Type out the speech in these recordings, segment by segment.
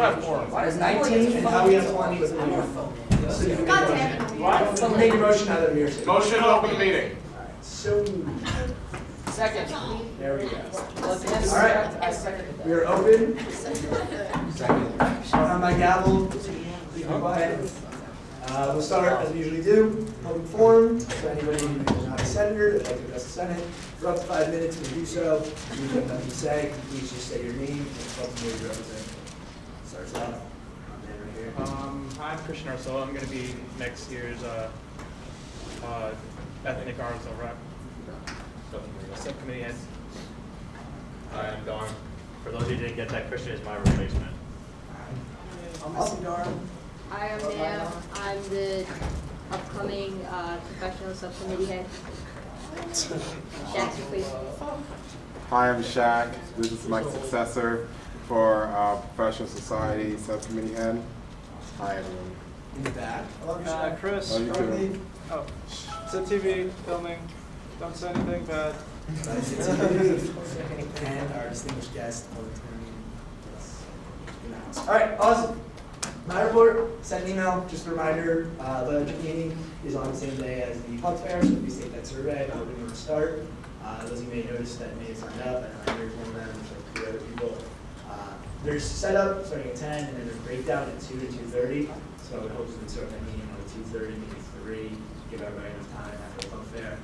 have quorum. There's 19, and now we have 20 with the mayor. So you can make a motion. Someone make a motion now that we're here. Motion to open the meeting. So moved. Second. There we go. All right. I seconded that. We are open. Second. I'll have my gavel. Please go ahead. We'll start as we usually do. Public forum. So anybody who is not a senator that would like to address the Senate for up to 5 minutes can do so. If you have nothing to say, please just say your name and what committee you represent. Starts off. I'm Christian Arsola. I'm going to be next year's ethnic arts rep. Subcommittee head. Hi, I'm Don. For those who didn't get that, Christian is my replacement. I'm missing Darn. I am Nam. I'm the upcoming professional subcommittee head. Shaq's replacement. Hi, I'm Shaq. This is my successor for Professional Society Subcommittee Head. Hi, everyone. In the back. Chris. How you doing? Oh, SITTV, filming. Don't say anything bad. And our distinguished guest, all right, awesome. My report, send an email, just a reminder, the budget meeting is on the same day as the pub fair, so please take that survey about when you want to start. Those of you may notice that may have signed up, and I here's one of them, there's like 3 other people. There's setup starting at 10, and then there's breakdown at 2 to 2:30. So I would hope we can start that meeting at 2:30, maybe 3, give everybody enough time after the pub fair.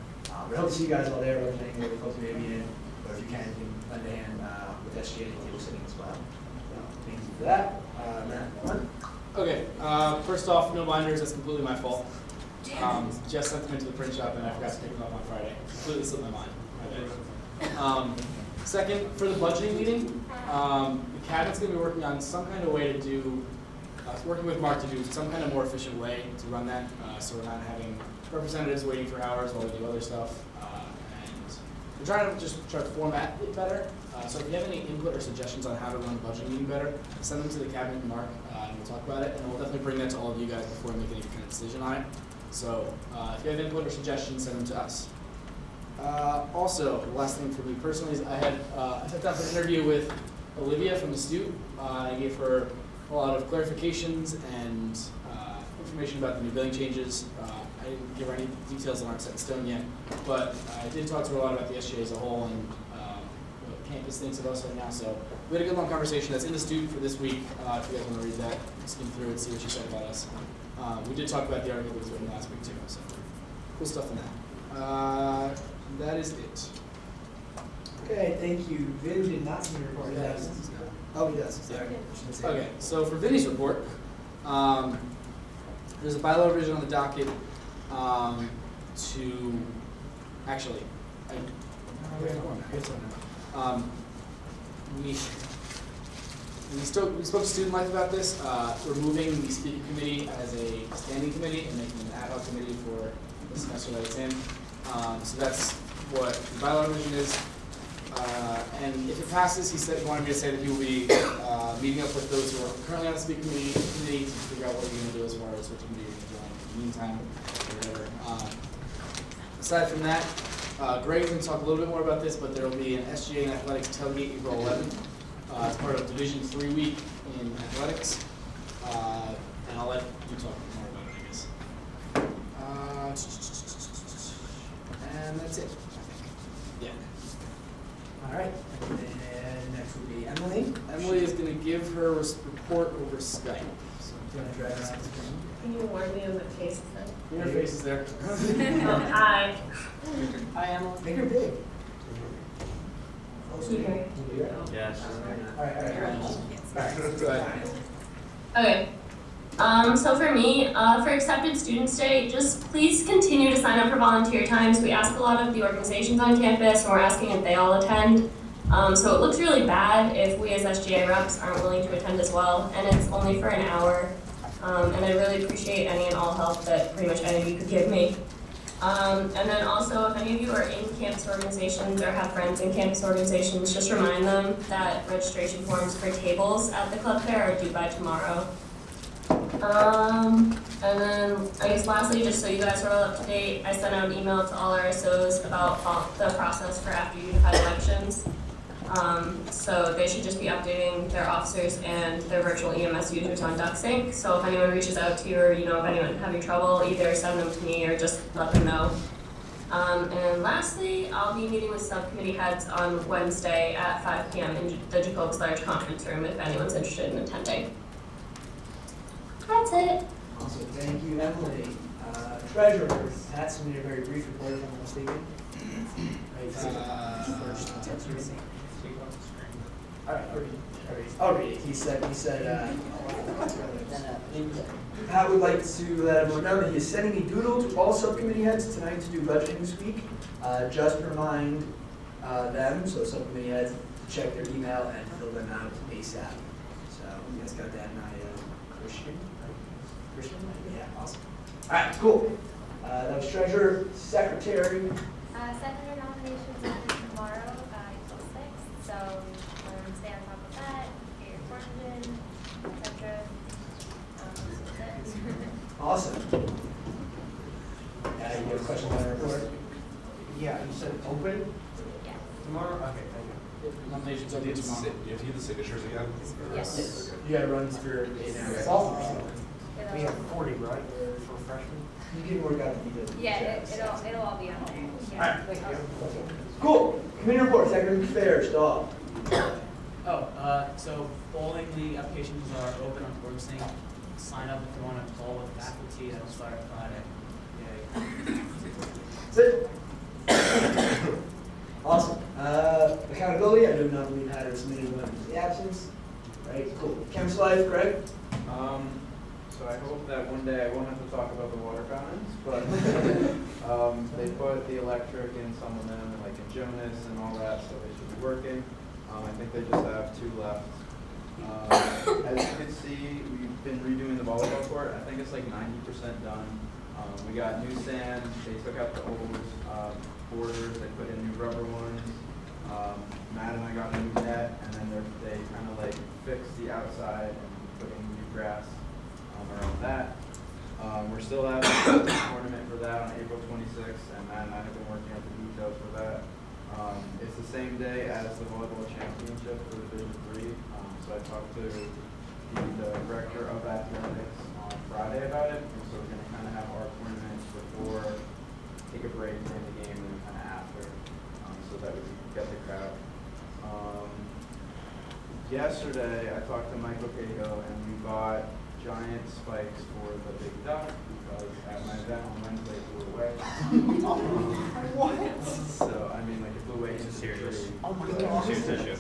We hope to see you guys all there, representing what the folks may be in, or if you can lend a hand with SGA table sitting as well. So thank you for that. Matt, one. Okay, first off, no binders, that's completely my fault. Just sent them into the print shop and I forgot to pick them up on Friday. Completely slipped my mind. Second, for the budgeting meeting, the cabinet's going to be working on some kind of way to do, working with Mark to do some kind of more efficient way to run that, so we're not having representatives waiting for hours while we do other stuff. And we're trying to just try to format it better. So if you have any input or suggestions on how to run a budget meeting better, send them to the cabinet and Mark, and we'll talk about it. And we'll definitely bring that to all of you guys before we make any kind of decision on it. So if you have input or suggestions, send them to us. Also, the last thing for me personally is I set up an interview with Olivia from the Astute. I gave her a lot of clarifications and information about the new billing changes. I didn't give her any details that aren't set in stone yet, but I did talk to her a lot about the SGA as a whole and what campus thinks of us right now. So we had a good long conversation that's in the Astute for this week. If you guys want to read that, skim through and see what she said about us. We did talk about the article that was written last week too, so cool stuff in that. That is it. Okay, thank you. Vin did not see your report. Oh, he does. Sorry. Okay, so for Vinny's report, there's a bylaw revision on the docket to actually, we spoke to Student Life about this, removing the speaking committee as a standing committee and making an ad hoc committee for the semester that it's in. So that's what the bylaw revision is. And if it passes, he wanted me to say that he will be meeting up with those who are currently on the speaking committee to figure out what we're going to do as far as which committee we're going to join in the meantime, or whatever. Aside from that, Greg's going to talk a little bit more about this, but there will be an SGA and Athletics tailgate April 11th as part of Division 3 week in athletics. And I'll let you talk more about it, I guess. And that's it, I think. Yeah. All right. And next will be Emily. Emily is going to give her report over Skype. So Do you want to drag us on the screen? Can you warn me of the face then? your face is there. Hi. Hi, Emily. Make her big. Okay. Yes. All right. Go ahead. Okay. So for me, for Accepted Students Day, just please continue to sign up for volunteer times. We ask a lot of the organizations on campus, and we're asking if they all attend. So it looks really bad if we as SGA reps aren't willing to attend as well, and it's only for an hour. And I really appreciate any and all help that pretty much any of you could give me. And then also, if any of you are in campus organizations or have friends in campus organizations, just remind them that registration forms for tables at the club fair are due by tomorrow. And then I guess lastly, just so you guys are all up to date, I sent out an email to all our SOs about the process for after unified elections. So they should just be updating their officers and their virtual EMS users on DuckSync. So if anyone reaches out to you or you know of anyone having trouble, either send them to me or just let them know. And lastly, I'll be meeting with subcommittee heads on Wednesday at 5 p.m. in the Jacobs Large Conference Room if anyone's interested in attending. That's it. Awesome, thank you, Emily. Treasurer, Pat submitted a very brief report, if I'm not mistaken. All right, I'll read it. He said, Pat would like to let everyone know that he is sending a doodle to all subcommittee heads tonight to do budgeting this week. Just remind them, so subcommittee heads, to check their email and fill them out ASAP. So you guys got that, and Christian? Yeah, awesome. All right, cool. That was treasurer, secretary. Secretary nominations are tomorrow, April 6th, so stay on top of that, get your forms in, etc. That's it. Awesome. You have a question on the report? Yeah, you said open Yes. tomorrow? Okay, thank you. Nominations Do are you due tomorrow. have to get the signatures again? Yes. You gotta run through it. Sophomore. We have 40, right, for freshmen? You can work out the details. Yeah, it'll all be on there. All Yeah. right, thank you. Cool. Committee reports, academic affairs, Dahl. So all of the applications are open on WorkSync. Sign up if you want to call with faculty. That'll start Friday. That's it. Awesome. Accountability, I do not believe had or submitted one in the absence. Right, cool. Campus life, Greg? So I hope that one day I won't have to talk about the water fountains, but they put the electric in some of them, like in Jonas and all that, so they should be working. I think they just have 2 left. As you can see, we've been redoing the volleyball court. I think it's like 90% done. We got new sand. They took out the old borders. They put in new rubber ones. Matt and I got a new net, and then they kind of like fixed the outside and putting new grass around that. We're still having a tournament for that on April 26th, and Matt and I have been working out the details for that. It's the same day as the volleyball championship for Division 3. So I talked to the director of athletics on Friday about it, and so we're going to kind of have our tournaments before, take a break during the game, and then kind of after, so that we can get the crowd. Yesterday, I talked to Michael Cahill, and we bought giant spikes for the big duck because at my event on Wednesday it flew away. What? So I mean, like it flew away into the tree. Oh my gosh. Serious issue.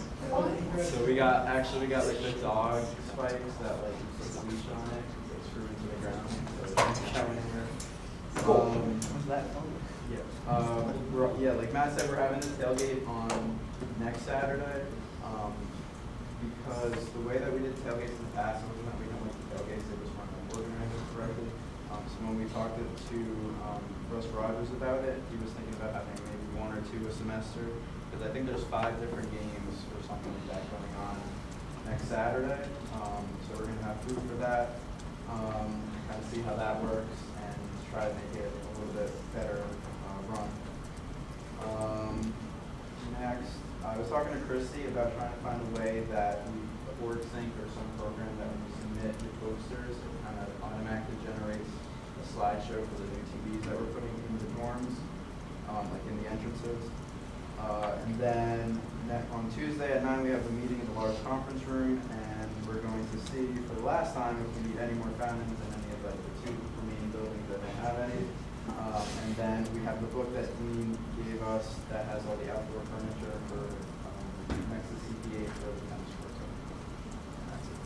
So we got like the dog spikes that like you put the leash on it, they screw into the ground, so it's going anywhere. Was that fun? Yeah. Yeah, like Matt said, we're having this tailgate on next Saturday. Because the way that we did tailgates in the past, it wasn't that we don't like the tailgates, they just weren't organized correctly. So when we talked to Russ Rogers about it, he was thinking about having maybe 1 or 2 a semester, because I think there's 5 different games or something like that going on next Saturday. So we're going to have food for that, kind of see how that works, and try to make it a little bit better run. Next, I was talking to Christy about trying to find a way that we WorkSync or some program that when you submit your posters, it kind of automatically generates a slideshow for the new TVs that we're putting in the dorms, like in the entrances. And then on Tuesday at 9 we have a meeting in the large conference room, and we're going to see for the last time if we need any more fountains in any of like the 2 remaining buildings that don't have any. And then we have the book that Dean gave us that has all the outdoor furniture for next to CPA for the tennis court. That's it.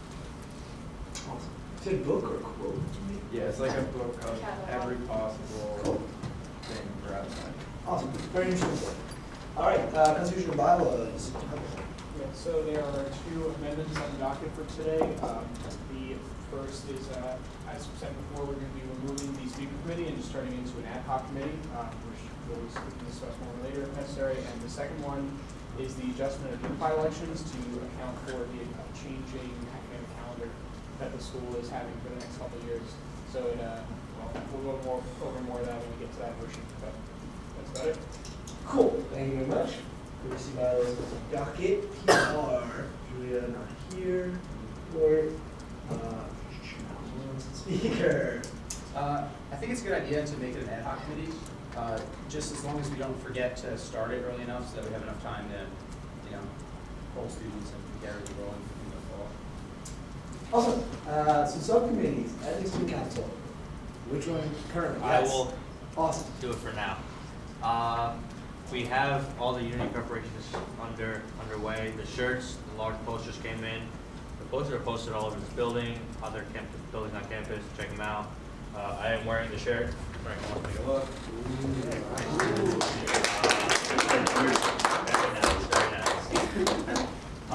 Awesome. Is it a book or a quote? Yeah, it's like a book of every possible thing for outside. Awesome. Very interesting book. All right, Constitution and bylaws. Yeah, so there are 2 amendments on the docket for today. The first is, as said before, we're going to be removing the speaker committee and just turning into an ad hoc committee, which we can discuss more later if necessary. And the second one is the adjustment of unified elections to account for the changing academic calendar that the school is having for the next couple of years. So it, we'll go over more of that when we get to that version, but that's about it. Cool. Thank you very much. Courtesy bylaws docket. PR, Julia not here. Report. Speaker. I think it's a good idea to make it an ad hoc committee, just as long as we don't forget to start it early enough so that we have enough time to, poll students and get everything rolling in the fall. Awesome. So subcommittees, ethics to council. Which one currently? I will Awesome. do it for now. We have all the unity preparations underway. The shirts, the large posters came in. The posters are posted all over this building, other buildings on campus. Check them out. I am wearing the shirt. Frank wants me to look. Very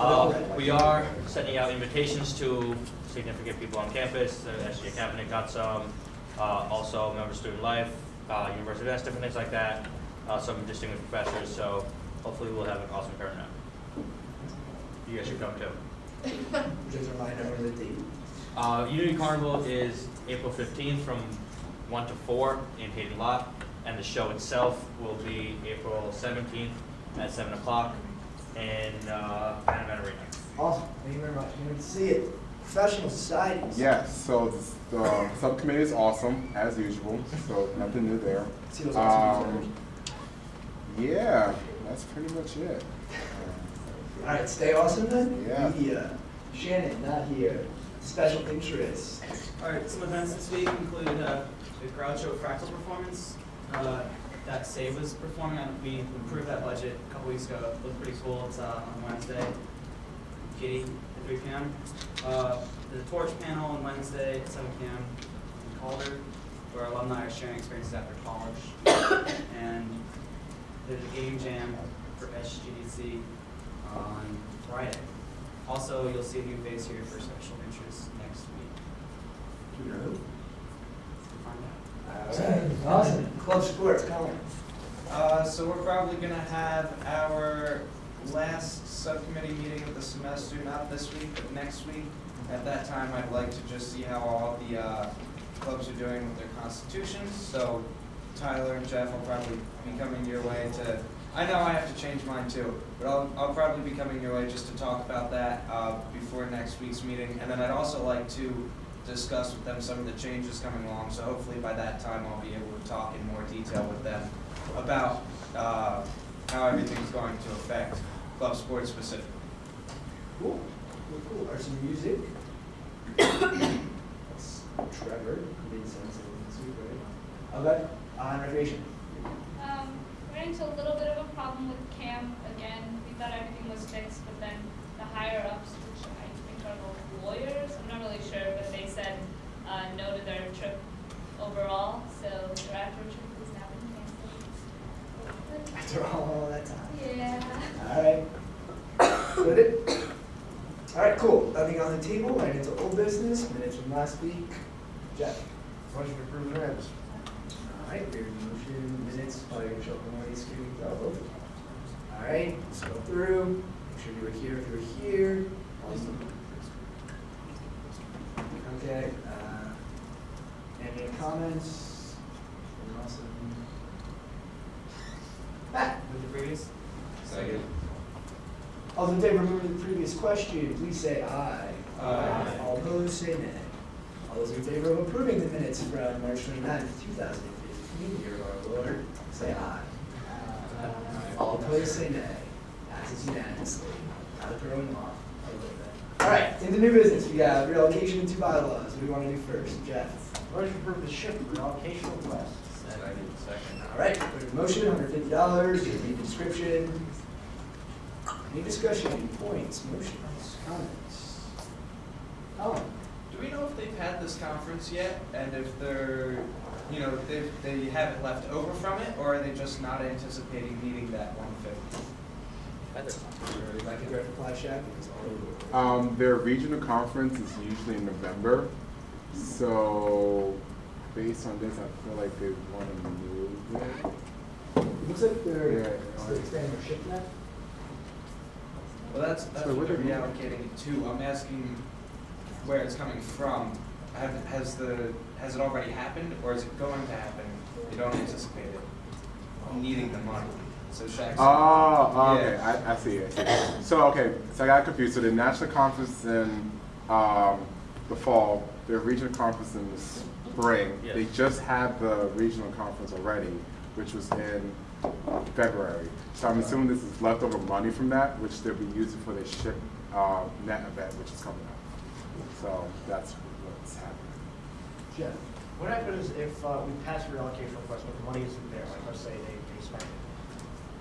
nice. We are sending out invitations to significant people on campus. The SGA cabinet got some. Also, member student life, university events, different things like that. Some distinguished professors. So hopefully we'll have an awesome turnout. You guys should come too. Just a reminder of the date. Unity Carnival is April 15th from 1 to 4 in Hayden Lot, and the show itself will be April 17th at 7 o'clock in Panamera Arena. Awesome. Thank you very much. Can't wait to see it. Professional societies. Yes, so the subcommittee is awesome, as usual, so nothing new there. See those awesome Yeah, that's pretty much it. All right, stay awesome then. Yeah. Media. Shannon, not here. Special interests. All right, some events this week include the Crowd Show Fractal performance that Save was performing on. We approved that budget a couple weeks ago. It looked pretty cool. It's on Wednesday. Kitty at 3 p.m. The Torch panel on Wednesday at 7 p.m. in Calder, where alumni are sharing experiences after college. And there's a game jam for SGDC on Friday. Also, you'll see a new face here for special interest next week. Do you know who? We'll find out. All right. Awesome. Club sports, Colin. So we're probably going to have our last subcommittee meeting of the semester, not this week, but next week. At that time, I'd like to just see how all the clubs are doing with their constitutions. So Tyler and Jeff will probably be coming your way to, I know I have to change mine too, but I'll probably be coming your way just to talk about that before next week's meeting. And then I'd also like to discuss with them some of the changes coming along. So hopefully by that time, I'll be able to talk in more detail with them about how everything's going to affect club sports specifically. Cool. Cool. Arts and music. That's Trevor. Made sense this week, right? Okay. Recreation. Ran into a little bit of a problem with camp again. We thought everything was fixed, but then the higher ups, which I think are the lawyers, I'm not really sure, but they said no to their trip overall. So their after trip has now been canceled. After all that time. Yeah. All right. Good it. All right, cool. Nothing on the table. Right into old business. Minutes from last week. Jeff. Motion to approve the minutes. All right, your motion, minutes, probably gonna show up on one of these screens. All right, let's go through. Make sure you were here if you were here. Okay. Any comments? Awesome. Matt. With the previous? Second. All those in favor of moving to the previous question, please say aye. Aye. All opposed, say nay. All those in favor of approving the minutes from March 29th, 2015, year of our Lord, say aye. All opposed, say nay. Passes unanimously. Not throwing them off a little bit. All right, into new business. We have reallocation and 2 bylaws. What do you want to do first, Jeff? Motion to approve the ship reallocation request. Second. All right, put a motion, $150. You read the description. Any discussion, points, motions, comments? Colin? Do we know if they've had this conference yet, and if they're, they have it left over from it, or are they just not anticipating needing that 150? Like a direct reply, Shaq? Because all over. Their regional conference is usually in November, so based on this, I feel like they want to move it. Looks like they're Yeah. still expanding their ship net. Well, that's So what what they're do you- reallocating it to. I'm asking where it's coming from. Has it already happened, or is it going to happen? They don't anticipate it needing the money. So Shaq. Oh, okay. Yeah. I see. So I got confused. So the national conference in the fall, the regional conference in the spring. Yes. They just had the regional conference already, which was in February. So I'm assuming this is leftover money from that, which they'll be using for the SHIP net event, which is coming up. So that's what's happening. Jeff, what happens if we pass a reallocation request but the money isn't there? Like, let's say they spend it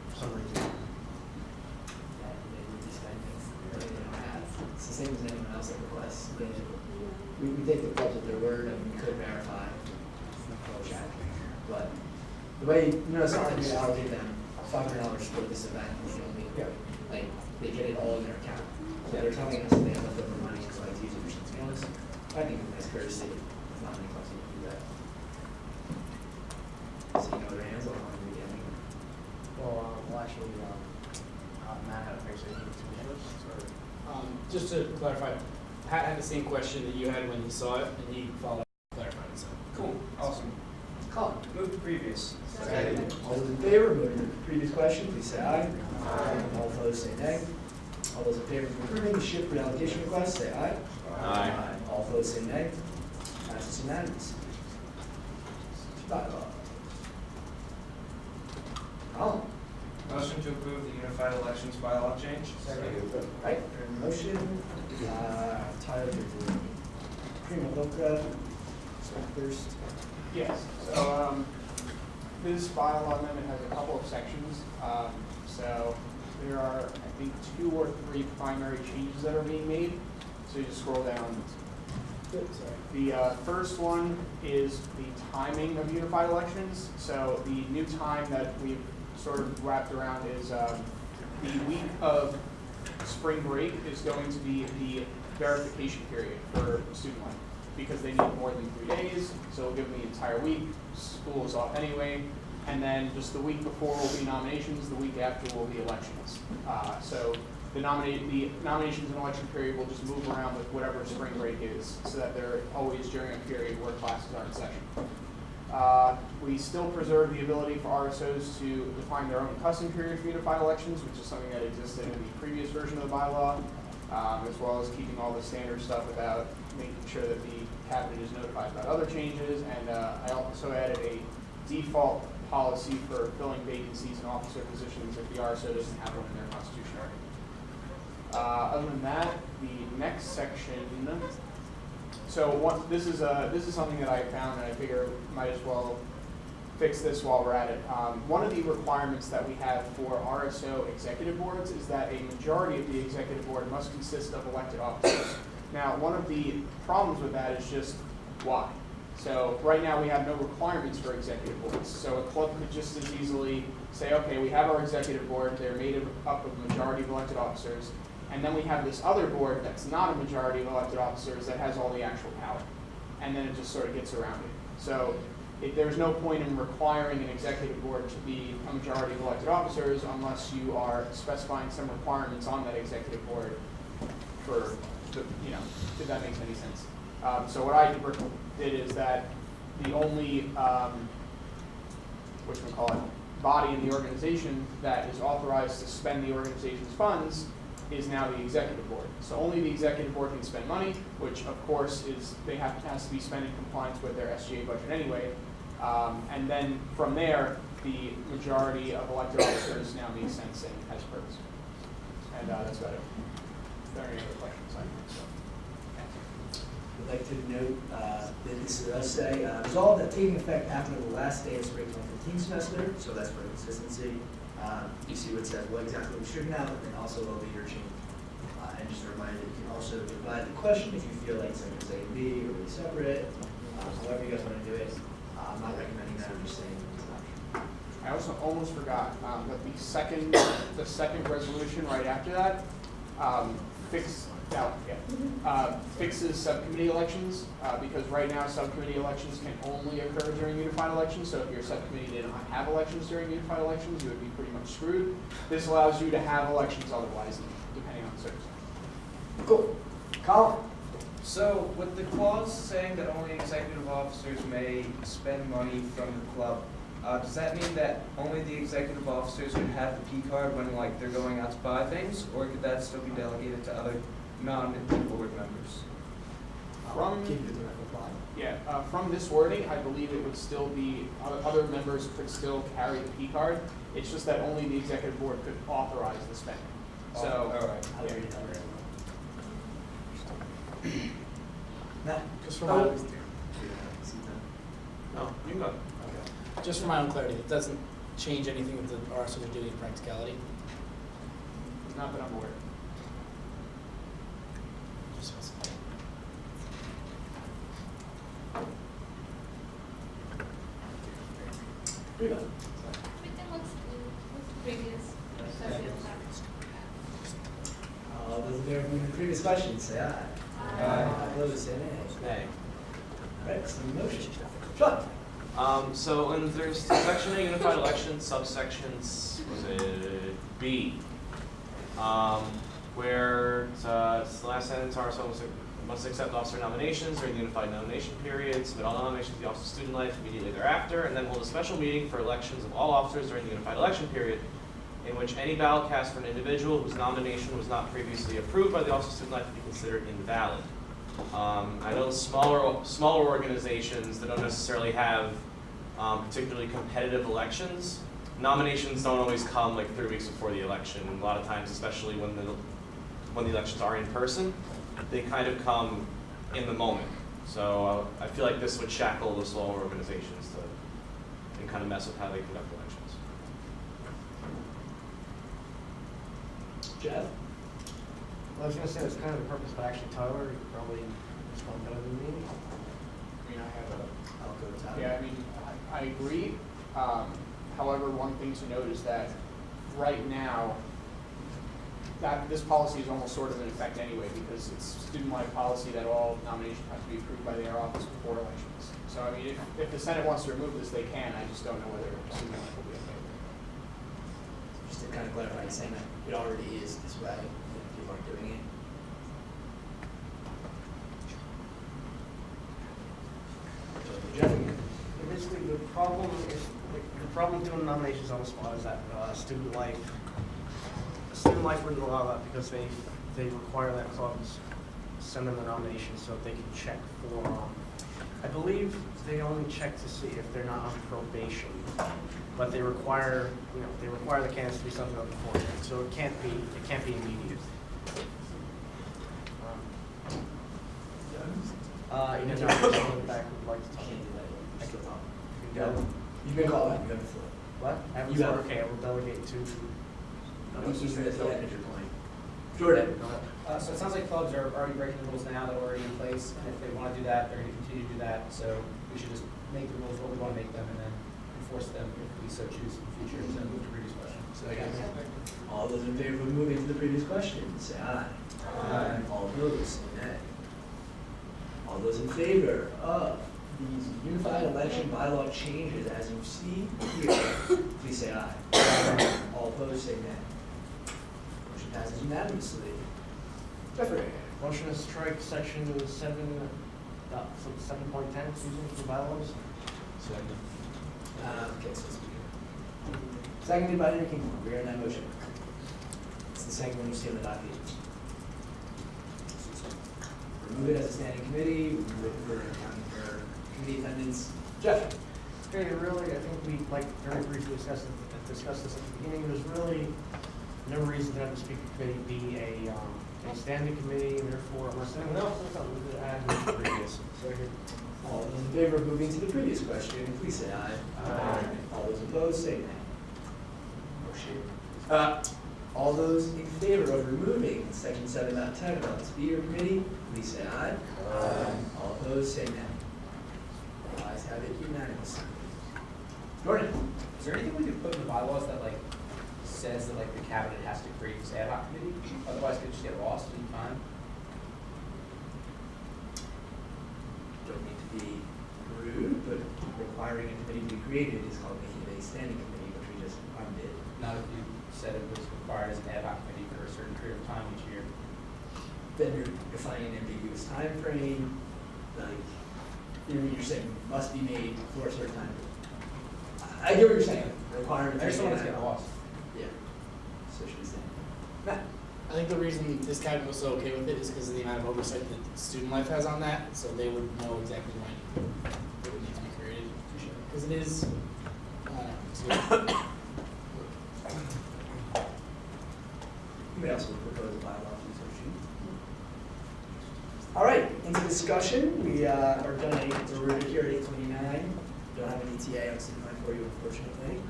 for some reason. And they would be spending really they don't have. It's the same as anyone else that requests. We take the clubs at their word and we could verify. Check. But the way, it's not like we allocate them $500 for this event. Like, they get it all in their account. So they're telling us that they have leftover money, so like to use it for something else. I think that's courtesy. It's not many clubs that do that. So you know their hands on the beginning. Well, actually, Matt had a face to or Just to clarify, Pat had the same question that you had when he saw it, and he followed up and clarified it. So. Cool. Awesome. Call. Move to previous. Second. All those in favor, moving to the previous question, please say aye. Aye. All opposed, say nay. All those in favor of approving the SHIP reallocation request, say aye. Aye. All opposed, say nay. Passes unanimous. Bylaw. Colin. Motion to approve the unified elections bylaw change. Right, motion, Tyler, Prima Loca, first. Yes, so this bylaw amendment has a couple of sections. So there are, I think, 2 or 3 primary changes that are being made. So you just scroll down. The first one is the timing of unified elections. So the new time that we've sort of wrapped around is the week of spring break is going to be the verification period for student life because they need more than 3 days. So we'll give them the entire week. School is off anyway. And then just the week before will be nominations. The week after will be elections. So the nominations and election period will just move around with whatever spring break is so that they're always during a period where classes are in session. We still preserve the ability for RSOs to define their own custom period for unified elections, which is something that existed in the previous version of the bylaw, as well as keeping all the standard stuff about making sure that the cabinet is notified about other changes. And I also added a default policy for filling vacancies in officer positions if the RSO doesn't have one in their constitution already. Other than that, the next section. So this is something that I found, and I figure might as well fix this while we're at it. One of the requirements that we have for RSO executive boards is that a majority of the executive board must consist of elected officers. Now, one of the problems with that is just why. So right now we have no requirements for executive boards. So a club could just as easily say, okay, we have our executive board, they're made up of a majority of elected officers, and then we have this other board that's not a majority of elected officers that has all the actual power. And then it just sort of gets around it. So there's no point in requiring an executive board to be a majority of elected officers unless you are specifying some requirements on that executive board for, if that makes any sense. So what I did is that the only, body in the organization that is authorized to spend the organization's funds is now the executive board. So only the executive board can spend money, which of course has to be spent in compliance with their SGA budget anyway. And then from there, the majority of elected officers now makes sense and has purpose. And that's about it. If there are any other questions, I'd like to note that this does say, resolve that taking effect after the last day of spring 2015 semester, so that's for consistency. You see what it says, what exactly we should now, and also a leader change. And just a reminder, you can also divide the question if you feel like sections A and B or really separate, however you guys want to do it. I'm not recommending that, I'm just saying it's an option. I also almost forgot that the second resolution right after that fixes subcommittee elections because right now subcommittee elections can only occur during unified elections. So if your subcommittee did not have elections during unified elections, you would be pretty much screwed. This allows you to have elections otherwise, depending on the circumstance. Cool. Colin. So with the clause saying that only executive officers may spend money from the club, Does that mean that only the executive officers would have the P card when like they're going out to buy things, or could that still be delegated to other non-board members? Keep it direct reply. Yeah, from this wording, I believe it would still be, other members could still carry the P card. It's just that only the executive board could authorize the spending. So, all right. I'll read it out. Matt? Just for my own, no, you can go. Okay. Just for my own clarity, it doesn't change anything that the RSOs are doing in practicality. not that I'm aware. Just specify. Everything looks previous. All those in favor of moving the previous question, say aye. Aye. Opposed, say nay. Nay. All right, so the motion. Sean? So in there's section A, unified election, subsections, was it B? Where it's the last sentence, RSO must accept officer nominations during the unified nomination period, submit all nominations to the Office of Student Life immediately thereafter, and then hold a special meeting for elections of all officers during the unified election period, in which any ballot cast for an individual whose nomination was not previously approved by the Office of Student Life to be considered invalid. I know smaller organizations that don't necessarily have particularly competitive elections, nominations don't always come like 3 weeks before the election. And a lot of times, especially when the elections are in person, they kind of come in the moment. So I feel like this would shackle the smaller organizations and kind of mess with how they conduct elections. Jeff? Well, I was going to say that's kind of the purpose, but actually Tyler, you probably respond better than me. I mean, I'll go with Tyler. yeah, I mean, I agree. However, one thing to note is that right now, that this policy is almost sort of in effect anyway, because it's student-wide policy that all nominations have to be approved by their office before elections. So I mean, if the Senate wants to remove this, they can. I just don't know whether student life will be okay with it. Just to kind of clarify, you're saying that it already is this way, if people aren't doing it. Jeff? Basically, the problem doing nominations on the spot is that student life wouldn't allow that because they require that clubs send them the nominations so that they can check for. I believe they only check to see if they're not on probation, but they require the candidates to be something up beforehand. So it can't be immediate. You know, someone back would like to talk. I can talk. You can go. You can call back, you have the floor. What? I have the You floor. have it. Okay, I will delegate to. No, he's just at the end of your point. Jordan? So it sounds like clubs are already breaking the rules now that are already in place, and if they want to do that, they're going to continue to do that. So we should just make the rules what we want to make them, and then enforce them if we so choose in the future. So move to previous question. All those in favor of moving to the previous question, say aye. Aye. All opposed, say nay. All those in favor of these unified election bylaw changes as you see here, please say aye. Aye. All opposed, say nay. Motion passes unanimously. Jeffrey? Motion to strike section 7.10, for bylaws. Okay, so it's seconded by Enrique. We are in that motion. It's the second one you see on the docket. Remove it as a standing committee, remove it for accounting for committee attendance. Jeff? Okay, really, I think we very briefly discussed this at the beginning. There's really no reason to have the speaker committee be a standing committee, and therefore, unless anyone else has something to add to the previous. All those in favor of moving to the previous question, please say aye. Aye. All those opposed, say nay. Motion. All those in favor of removing section 7.10 about the speaker committee, please say aye. Aye. All opposed, say nay. All ayes have it unanimously. Jordan? Is there anything we could put in the bylaws that says that the cabinet has to create this ad hoc committee? Otherwise, it could just get lost in time. Don't need to be rude, but requiring a committee to be created is called making it a standing committee, which we just undid. Not if you said it was required as an ad hoc committee for a certain period of time each year. Then you're defining an ambiguous time frame, like you're saying must be made for a certain time. I get what you're saying, requirement. I just don't want it to get lost. Yeah. So should we say? Matt? I think the reason this cabinet was so okay with it is because of the amount of oversight that student life has on that, so they would know exactly when it would need to be created. Because it is, You may also propose a bylaw for this sheet. All right, into discussion. We are done. We're here at 8:29. Don't have an ETA on student life for you, unfortunately.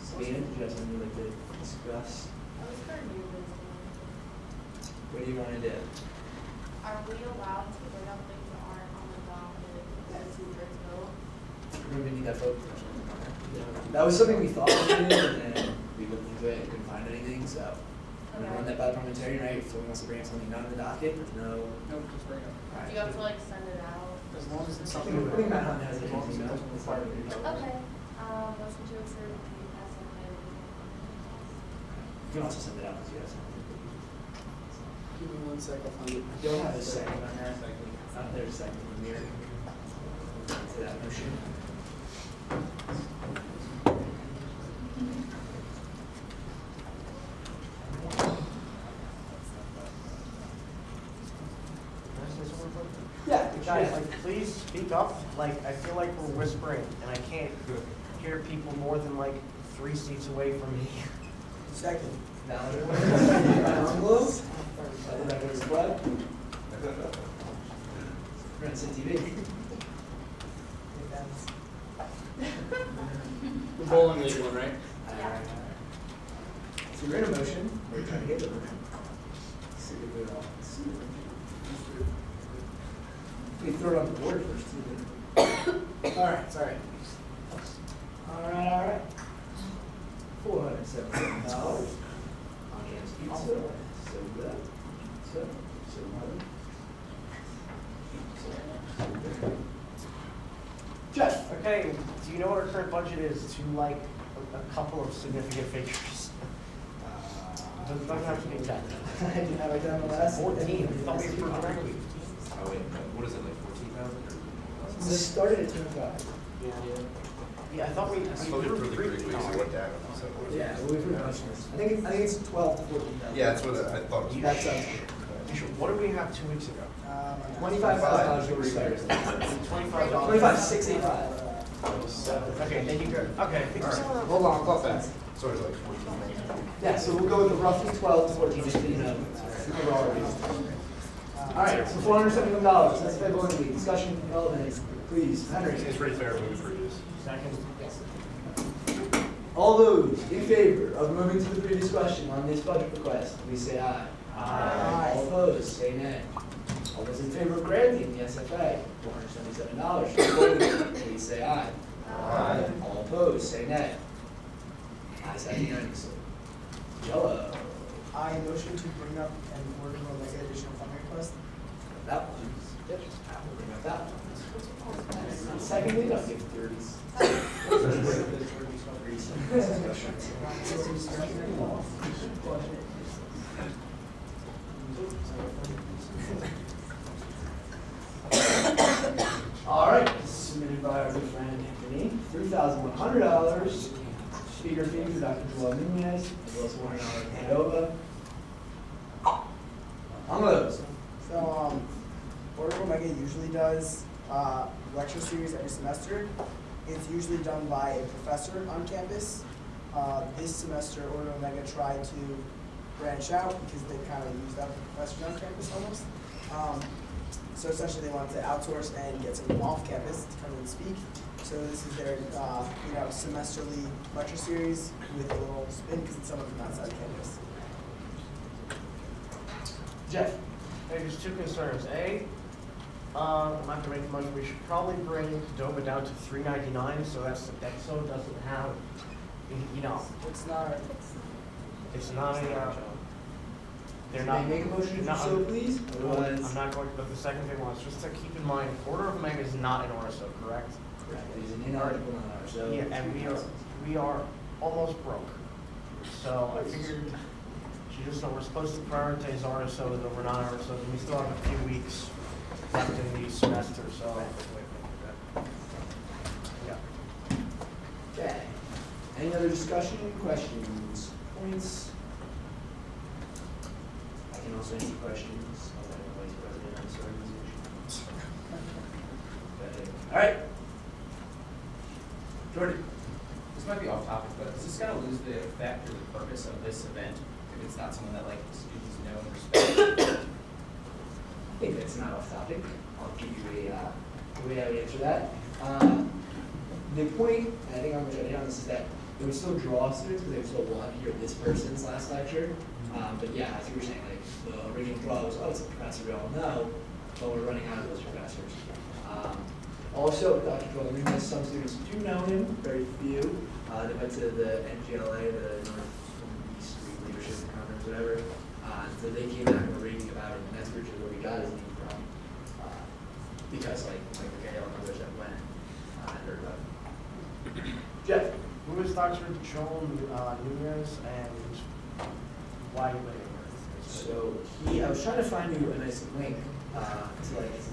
Sabina, did you have something you'd like to discuss? What do you want to do? Are we allowed to bring up things that aren't on the docket as 2/3 vote? We're going to need that vote. That was something we thought we did, and then we looked into it and couldn't find anything, so I'm going to run that by the parliamentarian, right? If someone wants to bring up something not on the docket, no. No, just bring it up. All right. Do you have to like send it out? As long as it's I something. think Matt Hunt has it. Email. It's part of it. Okay, motion to approve the SITTV. You can also send it out as you have something. give me 1 sec, I'll find it. I don't have a second on that. There's a second in here. To that motion. Yeah, Guys, like, please speak up. Like, I feel like we're whispering, and I can't hear people more than like 3 seats away from me. Second. Valid. Envelopes. That goes what? We're on SITTV. The bowling league one, right? Yeah. So we're in a motion. We're trying to get it. See if it all. We throw it on the board first, too. All right, sorry. All right. $477 on Cam's Pizza. So good. So Jeff. Okay, do you know what our current budget is to like a couple of significant figures? Doesn't have to be exact. I didn't have it down the last. 14. I thought we approved directly. Oh, wait, what is it, like 14,000 or? This started at 25. Yeah, I thought we approved three. Yeah, well, we've heard customers. I think it's 12 to 14,000. Yeah, that's what I thought. it was. That sounds good. What did we have 2 weeks ago? $25,000 we started. $25. 25,685. Okay, then you go. Okay. Hold on, I'll call fast. So it's like 14. Yeah, so we'll go with the roughly 12 to 14, just so you know. Overall review. All right, so $471. That's Fed Bowling League. Discussion relevant, please. Henry. It's pretty fair when we produce. Second. All those in favor of moving to the previous question on this budget request, please say aye. Aye. All opposed, say nay. All those in favor of granting the SFA, $477 for the bowling league, please say aye. Aye. All opposed, say nay. Ayes have unanimously. Jello. I motion to bring up and order on like additional funding request. That one. Yep. I will bring up that one. Secondly, I'll give 30 seconds. All right, submitted by our good friend Anthony, $3,100. Speaker fee for Dr. Joel Nunez, as well as $100 Canova. On those. So, Order Omega usually does lecture series every semester. It's usually done by a professor on campus. This semester, Order Omega tried to branch out because they kind of used up the professors on campus almost. So essentially, they wanted to outsource and get someone off campus to come and speak. So this is their semesterly lecture series with a little spin because it's someone from outside campus. Jeff. Hey, there's 2 concerns. A, I'm not gonna make the motion. We should probably bring Doba down to $3.99, so that's EXO doesn't have, you know. It's not. It's not a. They're Can not. I make a motion to do so, please? Otherwise. I'm not going to. But the second thing was just to keep in mind, Order of Omega is not an ORSO, correct? Correct. It is an in-article, non-RSO. Yeah, and we are almost broke. So I figured, we're supposed to prioritize RSOs over non-RSOs, and we still have a few weeks left in the semester, so. Yeah. Any other discussion, questions, points? I can also answer questions. I'm the vice president of this organization. All right. Jordan. This might be off topic, but is this going to lose the effect or the purpose of this event if it's not something that like students know and respect? I think that's not off topic. I'll give you the way I would answer that. The point, and I think I'm going to hit on this, is that it would still draw students because they would still want to hear this person's last lecture. But yeah, as you were saying, like the original draw was, oh, it's a professor we all know, but we're running out of those professors. Also, Dr. Joel Nunez, some students do know him, very few. They went to the NGLA, the Northeast Leadership Conference, whatever. So they came back and were reading about it, and that's originally where we got his name from. Because like Gale and others that went and heard about it. Jeff. Who is Dr. Joel Nunez and why you living here? So I was trying to find you a nice link to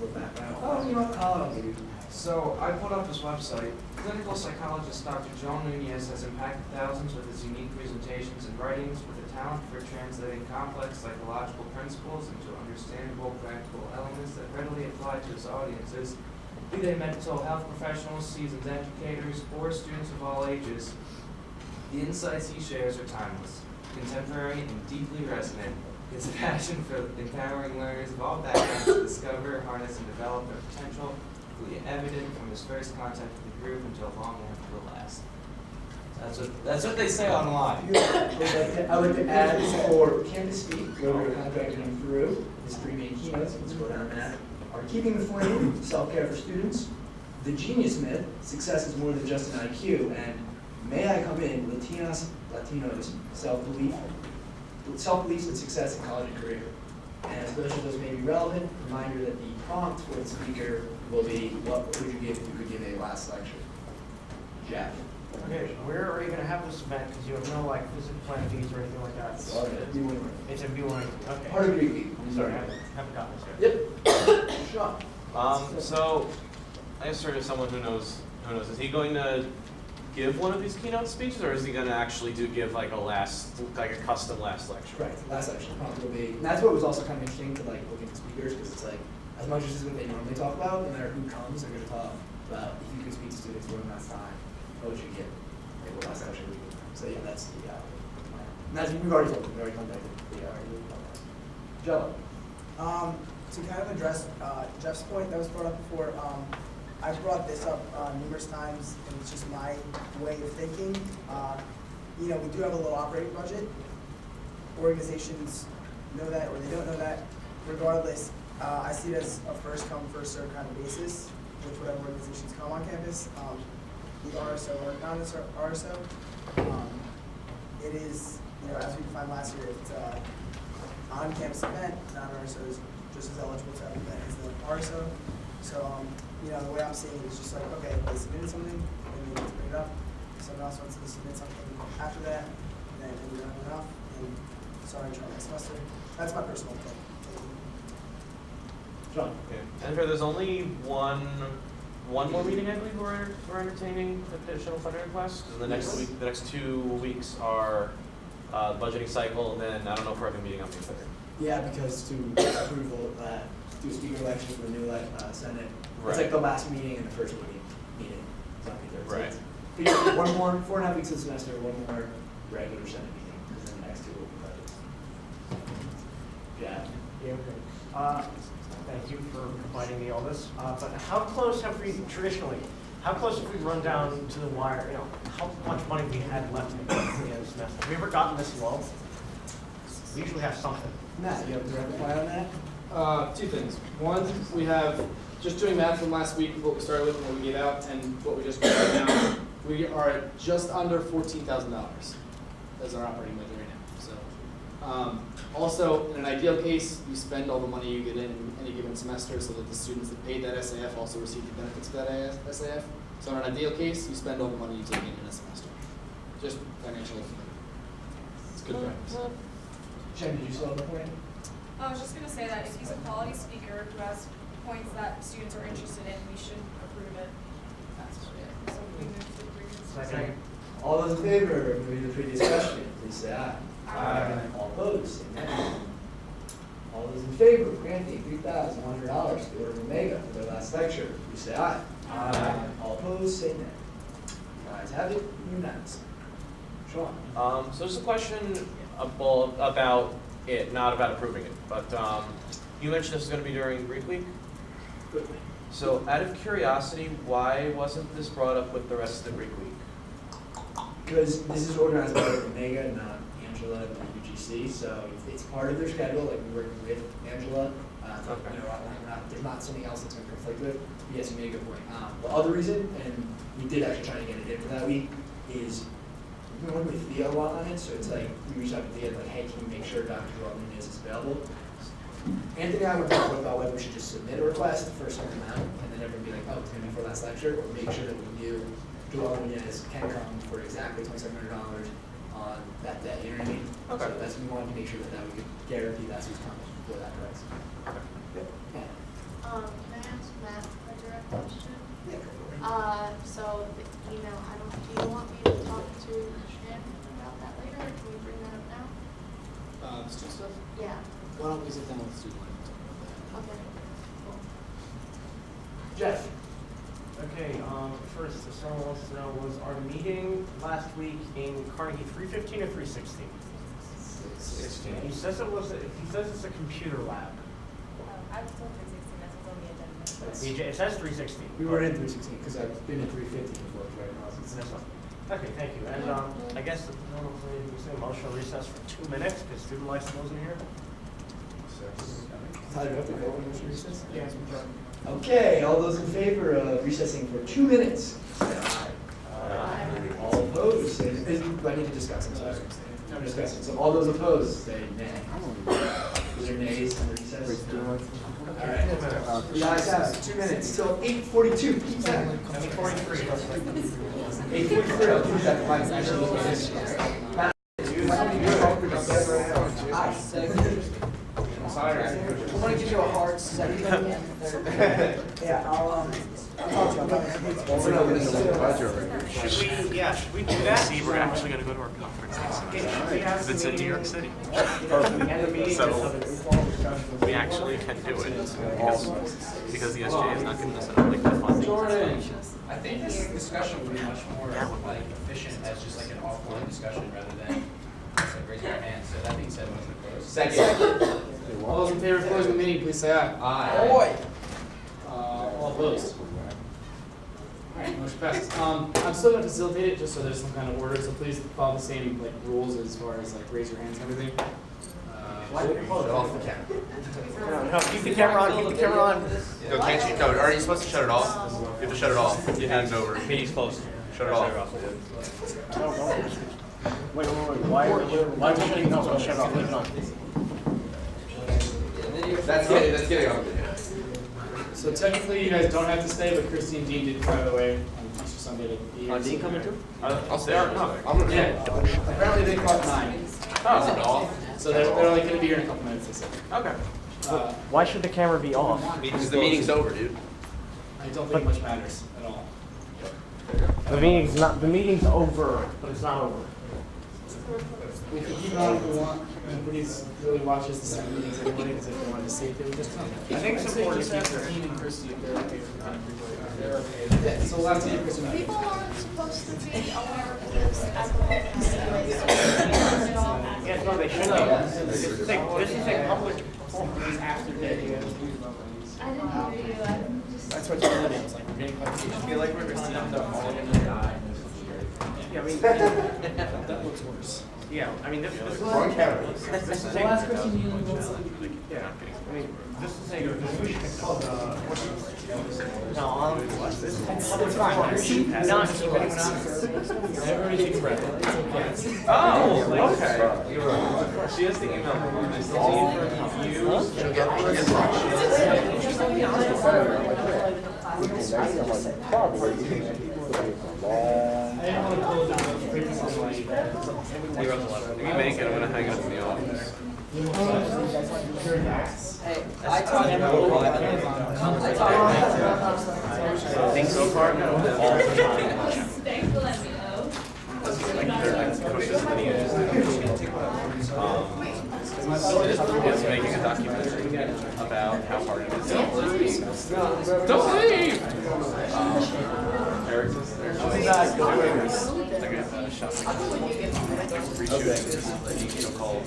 look back out. Oh, you know what, I'll give you. So I pulled up his website. Clinical psychologist Dr. Joel Nunez has impacted thousands with his unique presentations and writings with a talent for translating complex psychological principles into understandable practical elements that readily apply to his audiences, be they mental health professionals, seasoned educators, or students of all ages. The insights he shares are timeless, contemporary, and deeply resonant. His passion for empowering learners of all backgrounds to discover, harness, and develop their potential will be evident from his first contact with the group until long after the last. That's what they say online. I would like to add for Campus Speak, where we're contracting him through, his three main keynotes, let's go down that, are Keeping the Flame, Self-Care for Students, The Genius Myth, Success is More Than Just an IQ, and May I Come In, Latinos, Self-Beliefs and Success in College and Career. And as much as those may be relevant, reminder that the prompt for the speaker will be, what would you give if you could give a last lecture? Jeff. Okay, where are you going to have this event? Because you have no like physical plan fees or anything like that. It's a B1. Okay. Part of Greek Week. Sorry, I haven't gotten this yet. Yep. Sean. So, I guess sort of someone who knows, is he going to give one of these keynote speeches, or is he going to actually give like a custom last lecture? Right, last lecture probably will be, and that's what was also kind of interesting to like look at the speakers, because it's like, as much as this is what they normally talk about, no matter who comes, they're going to talk about if you could speak to students during that time, what would you get? Like what last lecture would you give? So yeah, that's the plan. And as we've already told them, we already contacted Joe. To kind of address Jeff's point that was brought up before, I brought this up numerous times, and it's just my way of thinking. You know, we do have a little operating budget. Organizations know that, or they don't know that. Regardless, I see it as a first come, first served kind of basis with whatever organizations come on campus. The RSO or non-RSO, it is, you know, as we defined last year, it's on-campus event. Non-RSO is just as eligible to have an event as the RSO. So, you know, the way I'm seeing it is just like, okay, they submitted something, and they need to bring it up. If someone else wants to submit something after that, then we don't have enough, and sorry, try next semester. That's my personal opinion. John. Okay. And there's only one more meeting, I believe, we're entertaining additional funding requests. The next week, the next 2 weeks are budgeting cycle, and then I don't know if we're having a meeting on May 3rd. Yeah, because to approve do speaker elections for the new Senate, right. It's like the last meeting and the first meeting. It's not May 3rd. Right. So it's one more, 4.5 weeks of the semester, one more regular Senate meeting, and then the next two will be budgets. Yeah. Yeah, okay. Thank you for providing me all this. But how close have we run down to the wire? You know, how much money we had left at the end of the semester? Have we ever gotten this low? We usually have something. Matt, you have a direct reply on that? Two things. One, we have, just doing math from last week, what we started with and what we gave out, and what we just got right now, we are at just under $14,000 as our operating budget right now. So, also, in an ideal case, you spend all the money you get in any given semester so that the students that paid that SAF also receive the benefits of that SAF. So in an ideal case, you spend all the money you take in a semester. Just financially. It's good practice. Shem, did you still have a point? I was just going to say that if he's a quality speaker who has points that students are interested in, we should approve it. That's it. So we move to agreements. Second. All those in favor of moving to the previous question, please say aye. Aye. All opposed, say nay. All those in favor of granting $3,100 to the Order of Omega for their last lecture, please say aye. Aye. All opposed, say nay. The ayes have it, unanimous. Sean? So just a question about it, not about approving it, but you mentioned this is going to be during Greek Week. Good. So out of curiosity, why wasn't this brought up with the rest of the Greek Week? Because this is organized by Omega, not Angela and the UGC, so it's part of their schedule, like we're working with Angela. Okay. You know, there's not something else that's going to conflict with. Yes, you make a good point. The other reason, and we did actually try to get it in for that week, is we've been working with Theo a lot on it, so it's like, we reached out to Theo, like, hey, can you make sure Dr. Nunez is available? Anthony and I were talking about whether we should just submit a request the first time out, and then everyone be like, oh, it's going to be for last lecture, or make sure that we knew Joel Nunez can come for exactly $2,700 on that day, you know what I mean? Okay. So that's, we wanted to make sure that we could guarantee that's who's coming for that price. Yep. Yeah. Can I ask Matt a direct question? Yeah, go for it. So the email, do you want me to talk to Shannon about that later, or can we bring that up now? Student stuff? Yeah. Why don't we sit down with the student and talk about that? Okay. Cool. Jeff? Okay, first, if someone wants to know, was our meeting last week in Carnegie 315 or 316? 16. He says it's a computer lab. I was told 316, that's what's on the agenda. It says 316. We were in 316, because I've been in 350 before, right now. Okay, thank you. And I guess we say motion to recess for 2 minutes, because student life wasn't here. Tyler, you have to go on this recess? Yes, Okay, all those in favor of recessing for 2 minutes, say aye. Aye. All opposed, say, I need to discuss, I'm sorry. No discussing, so all those opposed, say nay. Is there nays on the recess? All right. The ayes have it, 2 minutes till 8:42. Keep that. 8:43. 8:43, I'll keep that. Mine's actually looking at this. Matt, I want to give you a hard second. Yeah, I'll talk to you. Should we do that? See, we're actually going to go to our conference next week. Because it's in New York City. So we actually can do it because the SGA is not giving us like the funding. I think this discussion would be much more like efficient as just like an offline discussion rather than just like raising your hand. So that being said, motion to close. Second. All those in favor of closing the meeting, please say aye. Aye. All opposed? All right, motion passes. I'm still going to facilitate it just so there's some kind of order, so please follow the same like rules as far as like raise your hands and everything. Off the camera. No, keep the camera on, keep the camera on. No, can't you? No, are you supposed to shut it off? You have to shut it off. You hand it over. Meeting's closed. Shut it off. Wait. Why are we shutting off? Shut it off. Leave it on. That's getting on. So technically, you guys don't have to stay, but Christine Dean did drive away on Easter Sunday to be here. Dean coming too? I'll stay. No, Yeah. Apparently they clocked 9. Oh, So they're only going to be here in a couple minutes, they said. okay. Why should the camera be off? Because the meeting's over, dude. I don't think much matters at all. The meeting's over, but it's not over. We can keep it on if we want. Nobody really watches the Senate meetings anyway, because if they wanted to see it, they would just come. I think it's important to keep Dean and Christie if they're okay for that. They're okay. Yeah, so we'll have to get Christine. People aren't supposed to be aware of this alcohol. Yes, no, they should know. This is a public performance. After that, you guys I didn't hear you, I'm just. That's what you're doing. It's like we're getting clarification. I feel like we're Christine up there all in the eye. Yeah, I mean, That looks worse. yeah, I mean, this is Wrong camera. this is a. The last question you Yeah, I mean, this is a, no, this is It's fine. not keep anyone out. Everybody take a breath. It's okay. Oh, okay. She has the email. I didn't want to close it. You make it, I'm going to hang it up in the office. Hey, I talked Think so far? No. Thanks for letting me know. is making a documentary about how hard it is. Don't leave! Eric's is there. They're gonna have a shot. Reshooting this video called.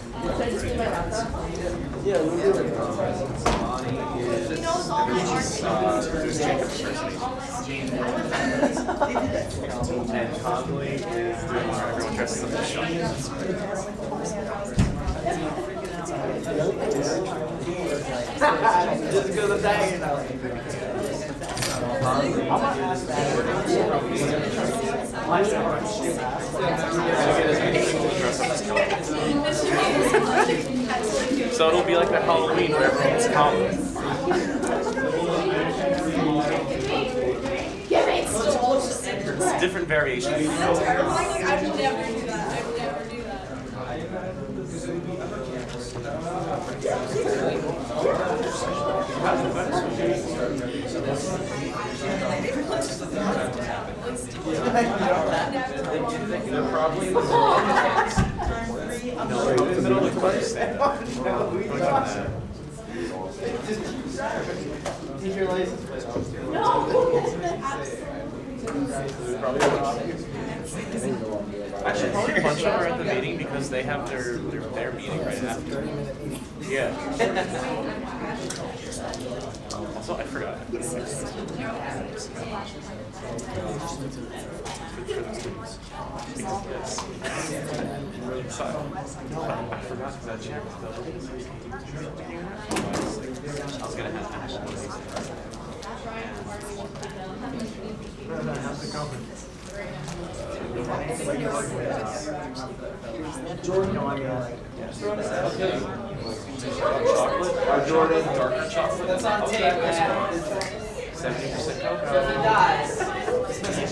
There's Jacob and Conley is doing where everyone dresses up as Sean. Just go to the bag. So it'll be like a Halloween where everyone's common. It's different variations. I would never do that. I would never do that. They're probably in the middle of the budget stand. Take your license plate off. Actually, probably punch over at the meeting because they have their meeting right after. Yeah. Also, I forgot. For the students. Because this. So, I forgot because that chair was I was going to have Ashley. How's it going? Jordan, chocolate? Jordan, darker chocolate. That's on tape, man. 70% cocoa. So if he dies.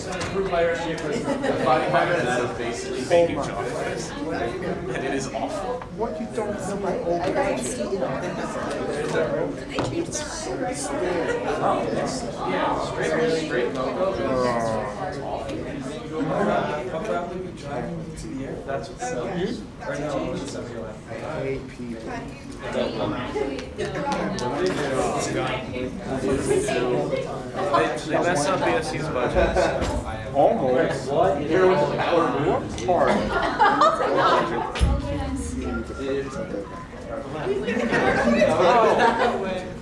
Approved by our chief for 5 minutes. That is basically baking chocolate. And it is awful. What you don't know my old Straight cocoa. That's what's up. Right now, what's the 7-11? I hate people. They mess up BSU's budget. Almost. Here was the power. What part?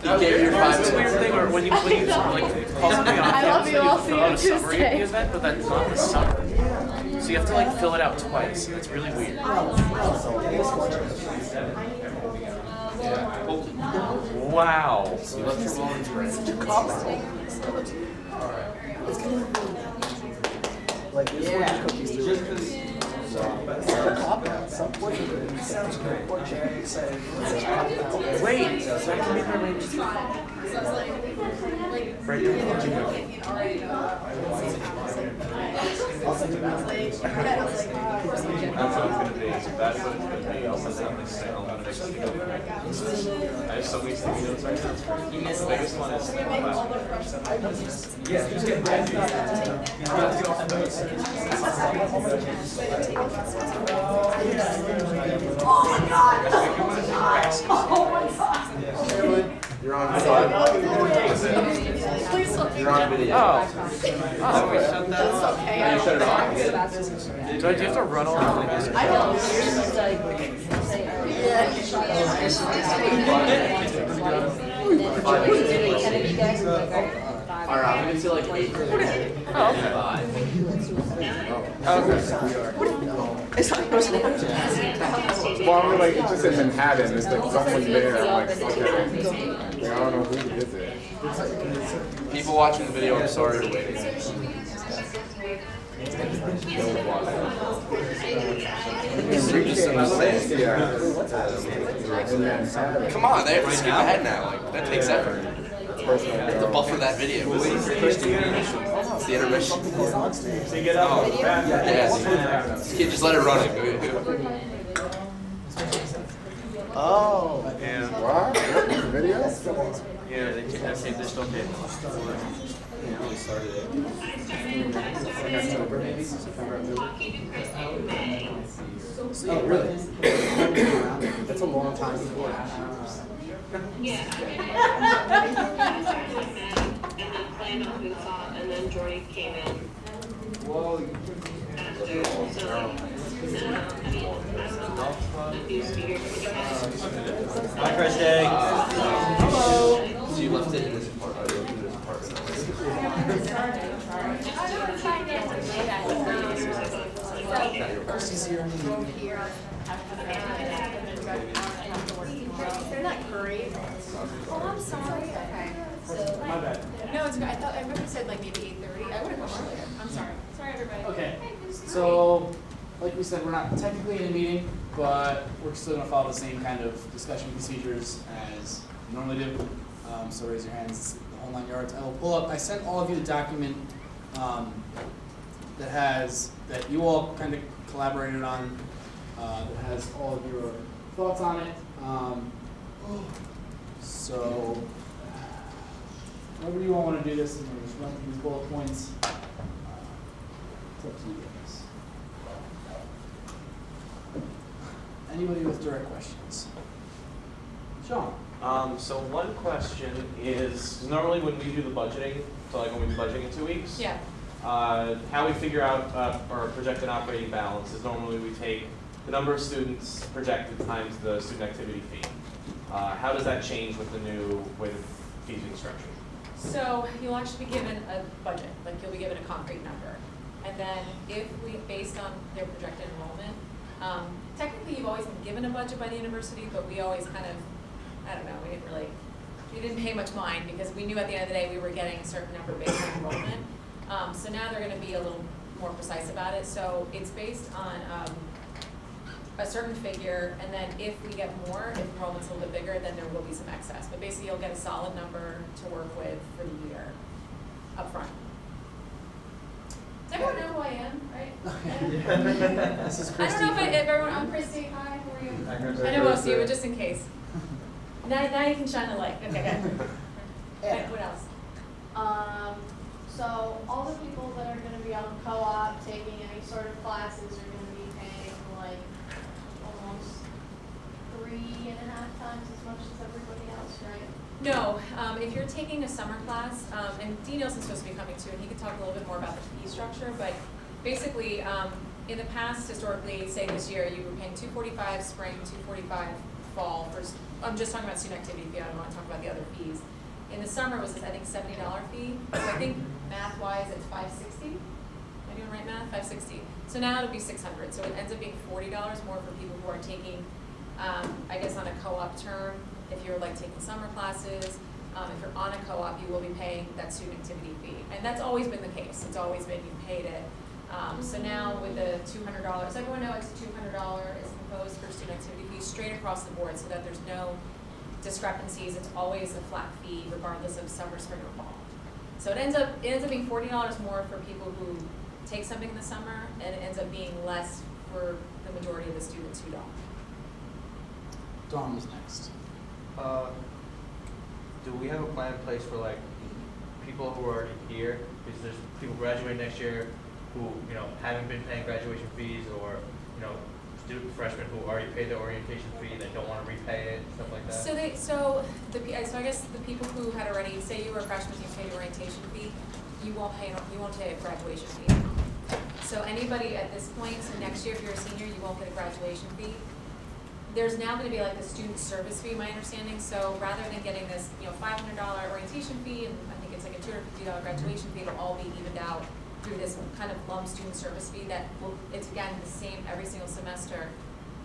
He gave you 5 minutes. Weird thing, or when you like call something on campus, you fill out a summary of the event, but that's not the summary. So you have to like fill it out twice. It's really weird. Wow. Like this one cookies do. Some point it sounds great. Wait, so I can make my range. Right there. I'll send you back. That's what it's going to be. That's what it's going to be. I'll send that next time. I have so many sticky notes right now. The biggest one is Yeah, just get graduated. Oh my god! Oh my god! You're on video. You're on video. Oh, we shut that off. Okay. You shut it off? Do you have to run all over this? I don't. You're just like, Alright, I'm gonna see like 8. Oh, okay. It's not supposed to happen. Well, I mean, like, it's just in Manhattan. It's like someone there. I'm like, okay. Like, I don't know who is it. People watching the video, I'm sorry you're waiting. Come on, they have to skip ahead now. Like, that takes effort. To buffer that video. It's the intermission. So you get out. Yes. You can't just let it run. Oh. Yeah. What? Video? Yeah, they taped this still tape. Yeah, we started it. October, maybe? September, October? Oh, really? That's a long long time before. Yeah, I mean, and then planned on who thought, and then Jordy came in. Whoa. Hi, Christy. Hello. So you left it in this apartment. Christy's here. They're not great. Oh, I'm sorry. Okay. My bad. No, it's good. I remember you said like maybe 8:30. I would have gone earlier. I'm sorry. Sorry, everybody. Okay, so, like we said, we're not technically in a meeting, but we're still gonna follow the same kind of discussion procedures as we normally do. So raise your hands, the whole 9 yards. I will pull up, I sent all of you the document, that you all kind of collaborated on, that has all of your thoughts on it. So, however you all want to do this, and just run through these bullet points. It's up to you guys. Anybody with direct questions? Sean? So one question is, normally when we do the budgeting, so like when we do budgeting in 2 weeks, Yeah. how we figure out our projected operating balance is normally we take the number of students projected times the student activity fee. How does that change with the new way the fees being structured? So you'll actually be given a budget, like you'll be given a concrete number. And then if we, based on their projected enrollment, technically you've always been given a budget by the university, but we always kind of, I don't know, we didn't pay much mind because we knew at the end of the day we were getting a certain number based on enrollment. So now they're gonna be a little more precise about it. So it's based on a certain figure, and then if we get more, if enrollment's a little bit bigger, then there will be some excess. But basically you'll get a solid number to work with for the year up front. Does everyone know who I am, right? This is I Christy. don't know if everyone, I'm Christy, hi, how are you? I know most of you, but just in case. Now you can shine the light, okay, good. Okay, what else? So all the people that are gonna be on co-op, taking any sort of classes are gonna be paying like almost 3.5 times as much as everybody else, right? No, if you're taking a summer class, and Dean Nielsen's supposed to be coming too, and he could talk a little bit more about the fee structure, but basically, in the past, historically, say this year, you were paying $245 spring, $245 fall, I'm just talking about student activity fee, I don't want to talk about the other fees. In the summer was this, I think, $70 fee, so I think math-wise, it's $560. Am I doing right math? $560. So now it'll be $600, so it ends up being $40 more for people who are taking, I guess on a co-op term, if you're like taking summer classes, if you're on a co-op, you will be paying that student activity fee. And that's always been the case. It's always been you paid it. So now with the $200, so everyone knows it's $200 is proposed for student activity fees straight across the board so that there's no discrepancies. It's always a flat fee regardless of summer, spring, or fall. So it ends up being $40 more for people who take something in the summer, and it ends up being less for the majority of the students who don't. Dawn was next. Do we have a plan in place for like people who are already here? Because there's people graduating next year who, haven't been paying graduation fees, or, student freshmen who already paid their orientation fee that don't want to repay it, stuff like that? So I guess the people who had already, say you were a freshman, you paid your orientation fee, you won't pay a graduation fee. So anybody at this point, so next year if you're a senior, you won't get a graduation fee. There's now going to be like the student service fee, my understanding. So rather than getting this, $500 orientation fee, and I think it's like a $250 graduation fee, it'll all be evened out through this kind of lump student service fee it's again the same every single semester,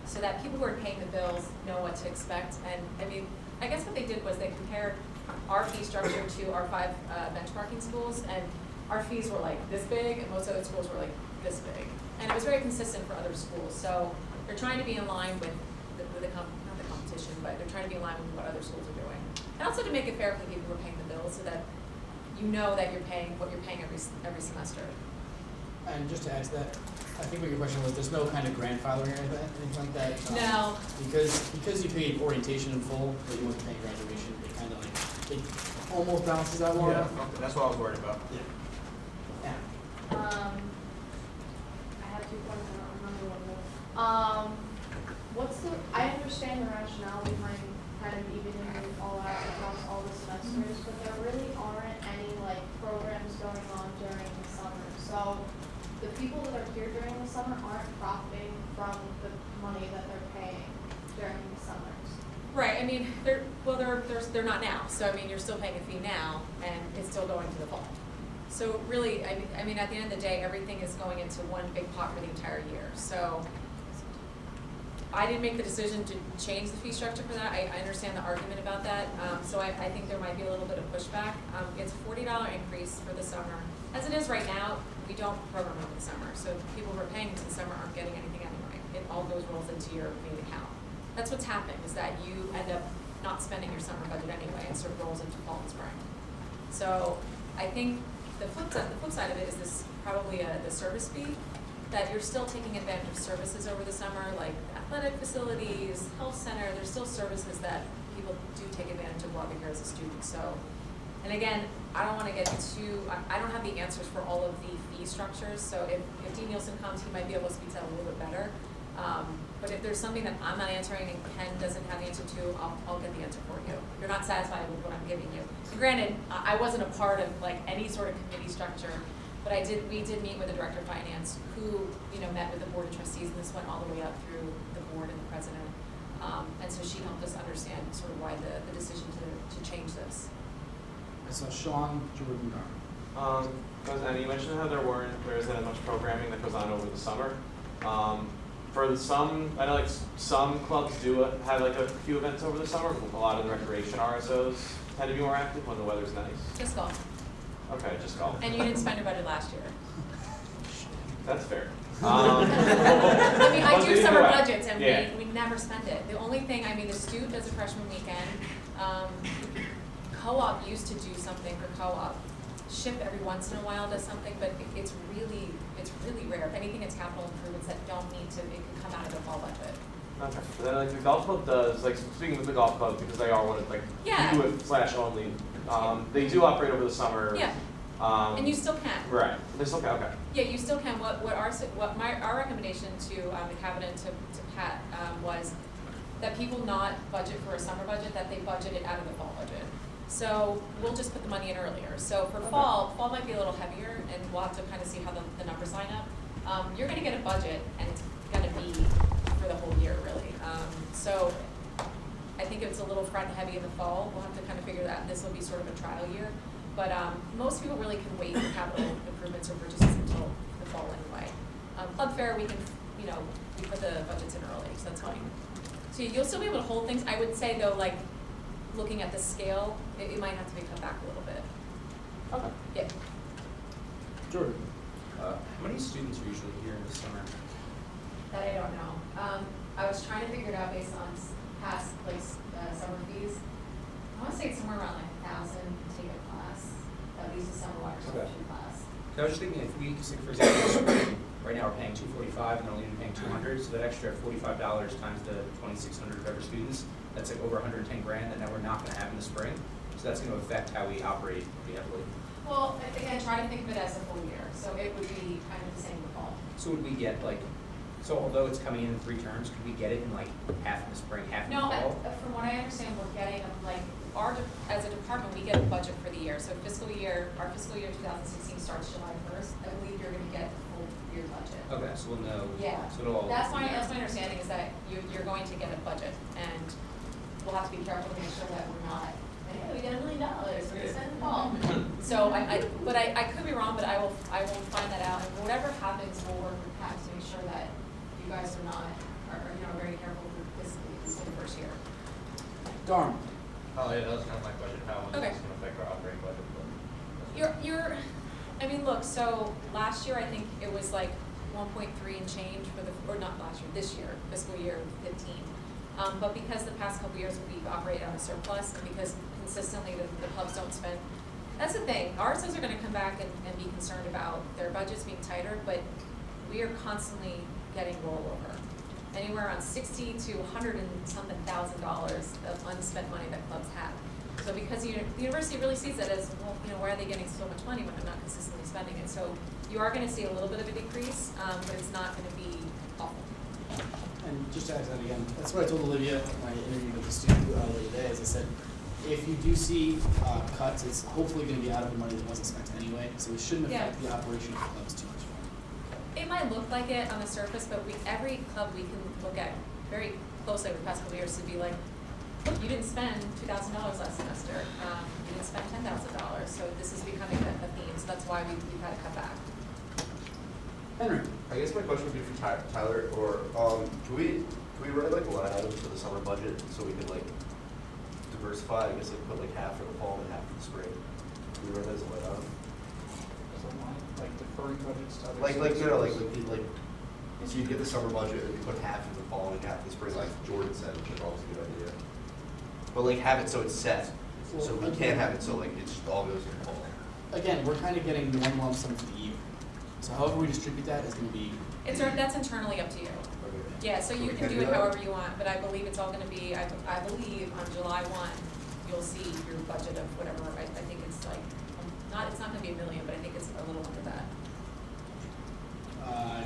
so that people who are paying the bills know what to expect. And I mean, I guess what they did was they compared our fee structure to our 5 benchmarking schools, and our fees were like this big, and most other schools were like this big. And it was very consistent for other schools. So they're trying to be in line with not the competition, but they're trying to be in line with what other schools are doing. And also to make it fair for the people who are paying the bills, so that you know that you're paying what you're paying every semester. And just to add to that, I think what your question was, there's no kind of grandfathering or anything like that? No. Because you paid orientation in full, but you wasn't paying graduation, it kind of like, it almost balances out more. Yeah, that's what I was worried about. Yeah. I have 2 points, I don't remember one of them. I understand the rationale behind kind of evening it all out across all the semesters, but there really aren't any like programs going on during the summer. So the people that are here during the summer aren't profiting from the money that they're paying during the summers. Right, I mean, they're not now, so I mean, you're still paying a fee now, and it's still going to the fall. So really, I mean, at the end of the day, everything is going into one big pot for the entire year. So I didn't make the decision to change the fee structure for that. I understand the argument about that, so I think there might be a little bit of pushback. It's a $40 increase for the summer. As it is right now, we don't program over the summer, so people who are paying into the summer aren't getting anything anyway. It all rolls into your main account. That's what's happened, is that you end up not spending your summer budget anyway, and sort of rolls into fall and spring. So I think the flip side of it is this probably the service fee, that you're still taking advantage of services over the summer, like athletic facilities, health center. There's still services that people do take advantage of while they're here as a student. So, and again, I don't want to get too, I don't have the answers for all of the fee structures. So if Dean Nielsen comes, he might be able to speak to that a little bit better. But if there's something that I'm not answering and Ken doesn't have the answer to, I'll get the answer for you. If you're not satisfied with what I'm giving you. And granted, I wasn't a part of like any sort of committee structure, but we did meet with the director of finance, who met with the board of trustees, and this went all the way up through the board and the president. And so she helped us understand sort of why the decision to change this. And so Sean, Jordan, And you mentioned how there isn't as much programming that goes on over the summer. For I know like some clubs do have like a few events over the summer. A lot of the recreation RSOs tend to be more active when the weather's nice. Just golf. Okay, just golf. And you didn't spend your budget last year. That's fair. I mean, I do summer budgets, and yeah. we never spend it. The only thing, I mean, the Stute does a freshman weekend. Co-op used to do something for co-op. SHIP every once in a while does something, but it's really rare. If anything, it's capital improvements that don't need to, it can come out of the fall budget. Okay. But then, like the golf club does, like speaking with the golf club, because they are one of like / only. They do operate over the summer. Yeah. And you still can. Right. They still can. Okay. Yeah, you still can. Our recommendation to the cabinet to Pat was that people not budget for a summer budget, that they budget it out of the fall budget. So we'll just put the money in earlier. So for fall might be a little heavier, and we'll have to kind of see how the numbers line up. You're going to get a budget, and it's going to be for the whole year, really. So I think it's a little front heavy in the fall. We'll have to kind of figure that. This will be sort of a trial year. But most people really can wait for capital improvements or purchases until the fall anyway. Club fair, we can, we put the budgets in early, so that's fine. So you'll still be able to hold things. I would say though, like, looking at the scale, it might have to be cut back a little bit. Okay. Yeah. Jordan. How many students are usually here in the summer? That I don't know. I was trying to figure it out based on past summer fees. I want to say it's somewhere around like 1,000 to take a class, at least a summer water solution class. I was just thinking, if we, for example, spring, right now we're paying $245 and they're only paying $200, so that extra $45 times the 2,600 of every students, that's like over 110 grand that now we're not going to have in the spring. So that's going to affect how we operate pretty heavily. Well, again, try to think of it as a full year, so it would be kind of the same in the fall. So would we get so although it's coming in 3 terms, could we get it in like half in the spring, half in the fall? No, from what I understand, we're getting as a department, we get a budget for the year. So our fiscal year 2016 starts July 1st. I believe you're going to get the full year budget. Okay, so we'll know. Yeah. So it'll all. That's my understanding, is that you're going to get a budget, and we'll have to be careful to make sure that we're not. Hey, we get $1 million. We're going to spend the fall. So I could be wrong, but I will find that out. And whatever happens, we'll work with Pat to make sure that you guys are very careful with this for the first year. Darn. Oh yeah, that was kind of my question. How is this going to affect our operating budget? I mean, look. So last year, I think it was like 1.3 and change or not last year, this year, fiscal year 15. But because the past couple years we've operated on a surplus, and because consistently the clubs don't spend, that's the thing. RSOs are going to come back and be concerned about their budgets being tighter, but we are constantly getting rollover. Anywhere around $60,000 to $100,000 and something of unspent money that clubs have. So because the university really sees that as, well, why are they getting so much money when they're not consistently spending it? So you are going to see a little bit of a decrease, but it's not going to be awful. And just to add to that again, that's what I told Olivia when I interviewed with the student earlier today, as I said, if you do see cuts, it's hopefully going to be out of the money that wasn't spent anyway, so it shouldn't affect the operation of clubs too much. It might look like it on the surface, but every club we can look at very closely over the past couple of years to be like, look, you didn't spend $2,000 last semester. You didn't spend $10,000. So this is becoming a theme. So that's why we've had to cut back. Henry. I guess my question would be for Tyler, or can we write like line items for the summer budget so we can like diversify? I guess like put like half for the fall and half for the spring. Can we write that as a line item? Like deferring budgets to other Like services? like so you get the summer budget and you put half in the fall and half in the spring, like Jordan said, which is always a good idea. But like have it so it's set, so we can't have it so like it just all goes in the fall. Again, we're kind of getting one lump sum for the year. So however we distribute that is going to be. That's internally up to you. Yeah, so you can do it however you want, but I believe it's all going to be. I believe on July 1, you'll see your budget of whatever. I think it's like it's not going to be $1 million, but I think it's a little under that.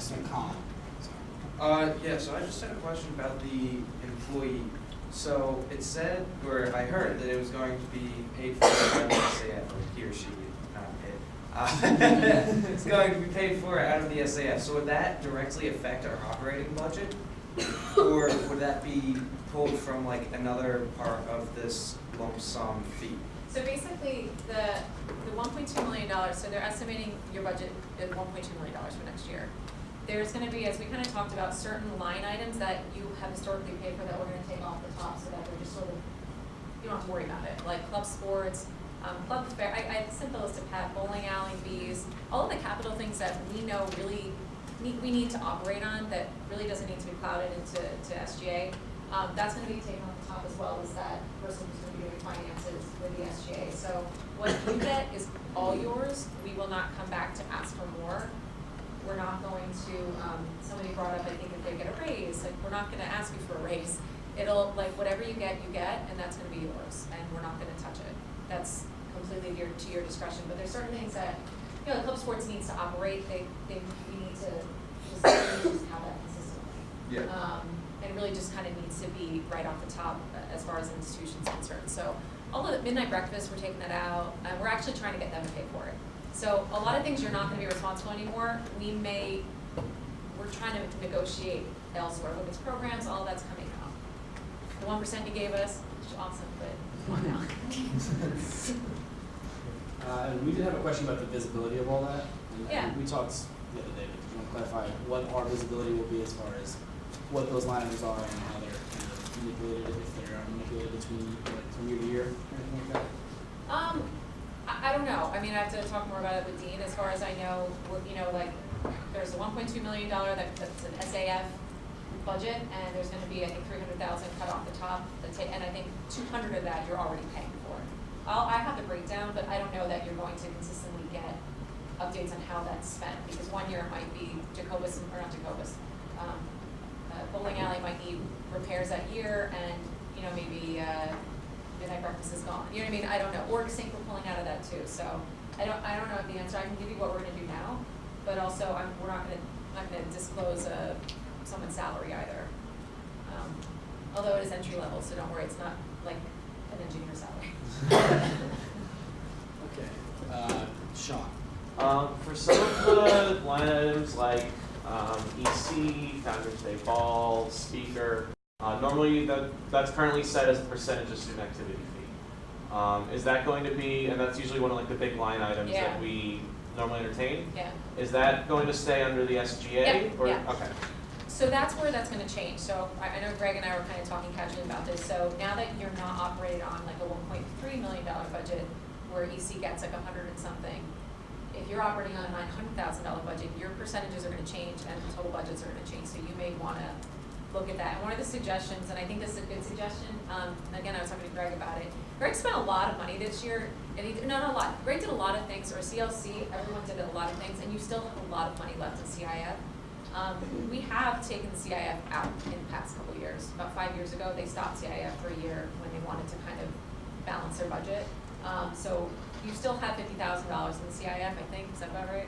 So Colin. Yeah, so I just had a question about the employee. So it said, or I heard that it was going to be paid for by the SAF, or he or she, not paid. It's going to be paid for out of the SAF. So would that directly affect our operating budget? Or would that be pulled from like another part of this lump sum fee? So basically, the $1.2 million, so they're estimating your budget at $1.2 million for next year. There's going to be, as we kind of talked about, certain line items that you have historically paid for that we're going to take off the top so that they're just sort of, you don't have to worry about it. Like club sports, club fair, I sent the list of bowling alley fees, all of the capital things that we know really we need to operate on that really doesn't need to be clouded into SGA. That's going to be taken off the top as well as that person who's going to be doing finances with the SGA. So what you get is all yours. We will not come back to ask for more. We're not going to, somebody brought up, I think if they get a raise, like we're not going to ask you for a raise. It'll, like whatever you get, and that's going to be yours, and we're not going to touch it. That's completely to your discretion. But there's certain things that, the club sports needs to operate. We need to just have that consistently. Yeah. And really just kind of needs to be right off the top as far as the institution's concerned. So all of the midnight breakfast, we're taking that out. We're actually trying to get them to pay for it. So a lot of things you're not going to be responsible anymore. We're trying to negotiate elsewhere. Women's programs, all that's coming out. The 1% you gave us, which is awesome, but come on now. We did have a question about the visibility of all that. Yeah. We talked the other day, but did you want to clarify what our visibility will be as far as what those line items are and how they're kind of manipulated, if they are manipulated from year to year or anything like that? I don't know. I mean, I have to talk more about it with Dean. As far as I know, like there's a $1.2 million that's an SAF budget, and there's going to be I think $300,000 cut off the top, and I think $200 of that you're already paying for. I have the breakdown, but I don't know that you're going to consistently get updates on how that's spent because one year it might be bowling alley might need repairs that year, and maybe midnight breakfast is gone. You know what I mean? I don't know. Org sync we're pulling out of that too. So I don't know the answer. I can give you what we're going to do now, but also we're not going to disclose someone's salary either. Although it is entry level, so don't worry. It's not like an engineer salary. Okay. Sean. For some of the line items like EC, Founders Day Ball, speaker, normally that's currently set as a percentage of student activity fee. Is that going to be, and that's usually one of like the big line items that we normally entertain? Yeah. Is that going to stay under the SGA? Yep. Or, yeah. Okay. So that's where that's going to change. So I know Greg and I were kind of talking casually about this. So now that you're not operating on like a $1.3 million budget where EC gets like 100 and something, if you're operating on a $900,000 budget, your percentages are going to change and the total budgets are going to change. So you may want to look at that. And one of the suggestions, and I think this is a good suggestion, again, I was talking to Greg about it. Greg spent a lot of money this year, and not a lot. Greg did a lot of things, or CLC, everyone did a lot of things, and you still have a lot of money left in CIF. We have taken the CIF out in the past couple of years. About 5 years ago, they stopped CIF for a year when they wanted to kind of balance their budget. So you still have $50,000 in the CIF, I think. Is that about right?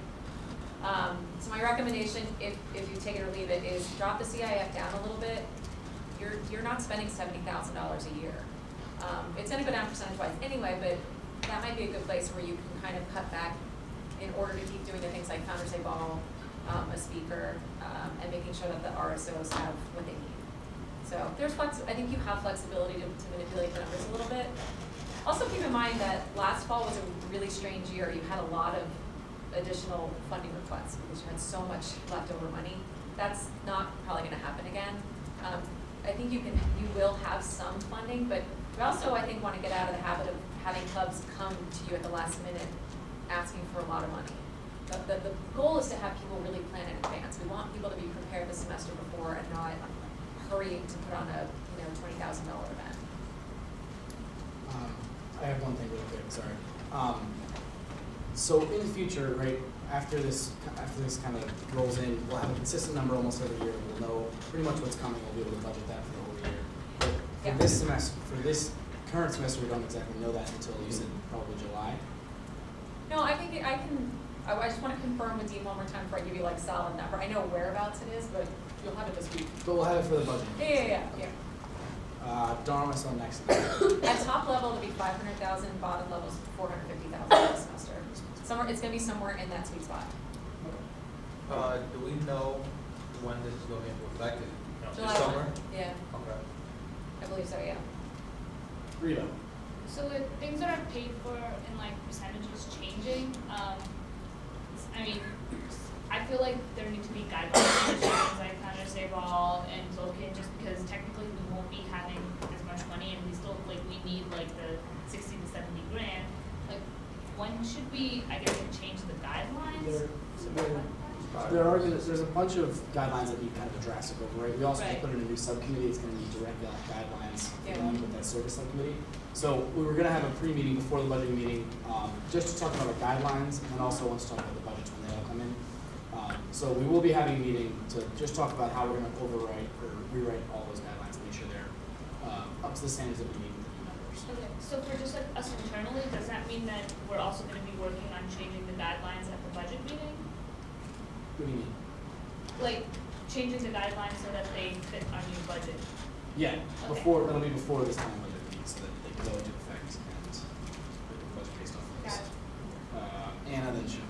So my recommendation, if you take it or leave it, is drop the CIF down a little bit. You're not spending $70,000 a year. It's gonna go down percentage-wise anyway, but that might be a good place where you can kind of cut back in order to keep doing the things like Founders Day Ball, a speaker, and making sure that the RSOs have what they need. So there's I think you have flexibility to manipulate the numbers a little bit. Also keep in mind that last fall was a really strange year. You had a lot of additional funding requests because you had so much leftover money. That's not probably gonna happen again. I think you will have some funding, but we also, I think, want to get out of the habit of having clubs come to you at the last minute asking for a lot of money. The goal is to have people really plan in advance. We want people to be prepared the semester before and not hurrying to put on a $20,000 event. I have one thing real quick, sorry. So in the future, right, after this kind of rolls in, we'll have a consistent number almost every year. We'll know pretty much what's coming. We'll be able to budget that for the whole year. But for this semester, for this current semester, we don't exactly know that until you said probably July. No, I think I just want to confirm with Dean one more time before I give you like solid number. I know whereabouts it is, but you'll have it this week. But we'll have it for the budget. Yeah. Darn, I saw next. At top level, it'll be 500,000. Bottom level is 450,000 this semester. It's going to be somewhere in that sweet spot. Do we know when this is going into effect? July This summer? 1. Yeah. Okay. I believe so. Yeah. Rita. So with things that are paid for in like percentages changing, I mean, I feel like there need to be guidelines for things like Founders Day Ball and Vulcan, just because technically we won't be having as much money, and we still we need like the 60 to 70 grand. Like, when should we, I guess, change the guidelines? There's a bunch of guidelines that need kind of a drastic override. We also just put in a new subcommittee. It's going to need direct guidelines with that service subcommittee. So we were going to have a pre-meeting before the budget meeting, just to talk about our guidelines, and then also want to talk about the budgets when they all come in. So we will be having a meeting to just talk about how we're going to overwrite or rewrite all those guidelines and make sure they're up to the standards that we need with the new numbers. Okay, so for just like us internally, does that mean that we're also going to be working on changing the guidelines at the budget meeting? What do you mean? Like changing the guidelines so that they fit our new budget? Yeah, it'll be before this time budget meeting so that they can go into effect and budget based off of this. Anna, then Sean.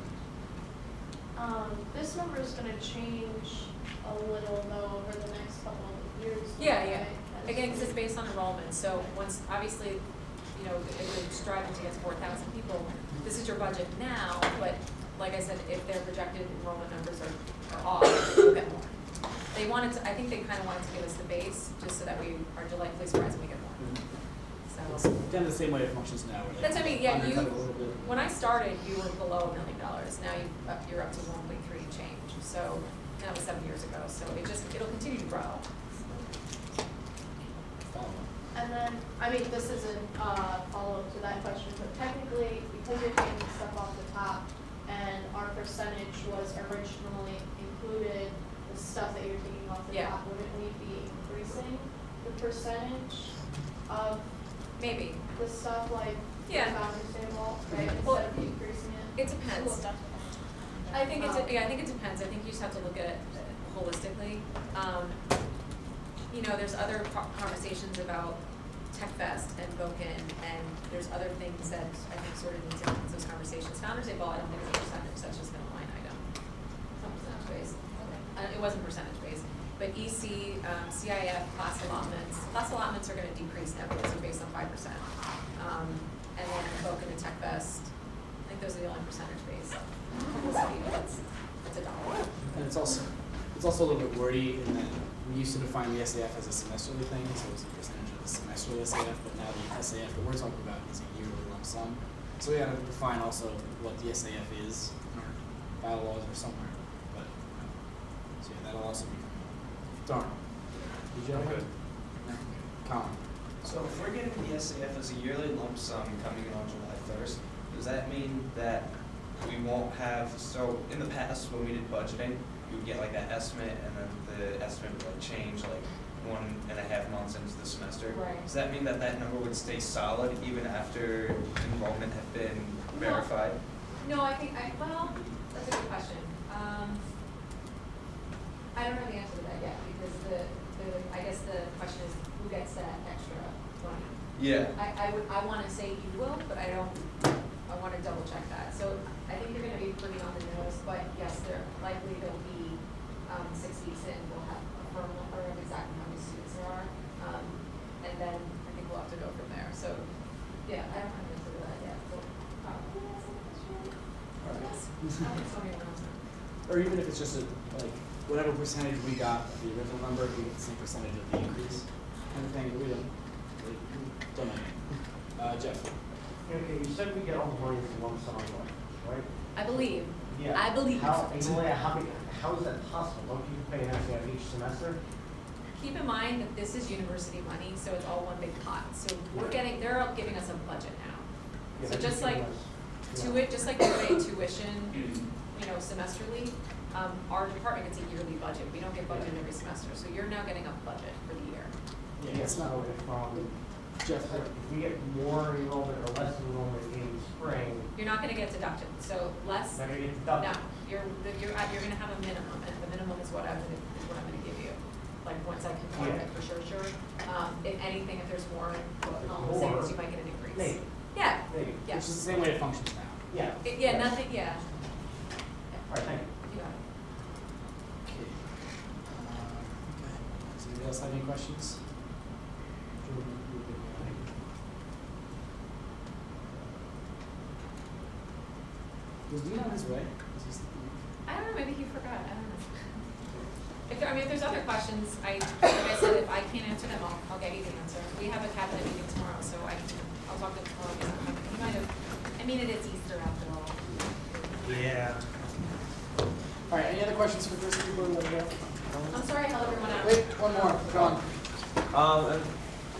This number is going to change a little though over the next couple of years. Yeah. Again, because it's based on enrollment. So once, obviously, if we're striving to get 4,000 people, this is your budget now. But like I said, if their projected enrollment numbers are off, they'll get more. I think they kind of wanted to give us the base just so that we are delightfully surprised when we get more. It's kind of the same way it functions now. That's what I mean. Yeah, when I started, you were below $1 million. Now you're up to 1.3 and change. So that was 7 years ago. So it'll continue to grow. And then, I mean, this isn't a follow-up to that question, but technically, because you're taking stuff off the top, and our percentage was originally included the stuff that you're taking off the top, wouldn't we be increasing the percentage of maybe the stuff like Founders Day Ball, right? Well, Instead of decreasing it? It depends. I think it depends. I think you just have to look at it holistically. There's other conversations about Tech Fest and Boken, and there's other things that I think sort of need to influence those conversations. Founders Day Ball, I don't think is a percentage. That's just been a line item. It's not percentage based. It wasn't percentage based. But EC, CIF, class allotments are going to decrease now because they're based on 5%. And then Boken and Tech Fest, I think those are the only percentage based. It's $1. And it's also a little bit wordy in that we used to define the SAF as a semesterly thing, so it was a percentage of the semesterly SAF, but now the SAF that we're talking about is a yearly lump sum. So we got to define also what the SAF is in our bylaws or somewhere. But so yeah, that'll also be coming up. Darn. Did you have good? Colin. So if we're getting the SAF as a yearly lump sum coming in on July 1st, does that mean that we won't have, so in the past when we did budgeting, you would get like that estimate and then the estimate would like change like 1.5 months into the semester? Right. Does that mean that that number would stay solid even after enrollment had been verified? No, well, that's a good question. I don't know the answer to that yet, because I guess the question is, who gets that extra money? Yeah. I wanna say you will, but I wanna double check that. So I think you're gonna be pretty on the nose, but yes, likely there'll be, 6 weeks in, we'll have a firm number of exactly how many students there are. And then I think we'll have to go from there. So, yeah, I don't have an answer to that yet. So, Or even if it's just like, whatever percentage we got of the original number, if we get the same percentage of the increase, kind of thing, we don't know. Jeff? Okay, you said we get all the money from lump sum anyway, right? I believe. Yeah. I believe. How is that possible? Don't you pay an SGA each semester? Keep in mind that this is university money, so it's all one big pot. So they're giving us a budget now. Yeah, So they're just like just like they pay tuition, semesterly, our department gets a yearly budget. We don't get budget every semester, so you're now getting a budget for the year. Yeah, it's not. Jeff, if we get more enrollment or less enrollment in spring, You're not gonna get deducted, so less. not gonna get deducted. No, you're gonna have a minimum, and the minimum is what I'm gonna give you. Like, once I confirm it for sure. If anything, if there's more, I'll say is you might get an increase. Maybe. Yeah, Maybe. yeah. Which is the same way it functions now. Yeah. Nothing, yeah. All right, thank you. You got it. Okay. Does anybody else have any questions? Was Dean on his way? I don't know, maybe he forgot, I don't know. If there's other questions, like I said, if I can't answer them, I'll get you the answer. We have a cabinet meeting tomorrow, so I'll talk to him tomorrow. He might have, it is Easter after all. Yeah. All right, any other questions for Chris before we let it go? I'm sorry I held everyone out. Wait, one more, John. And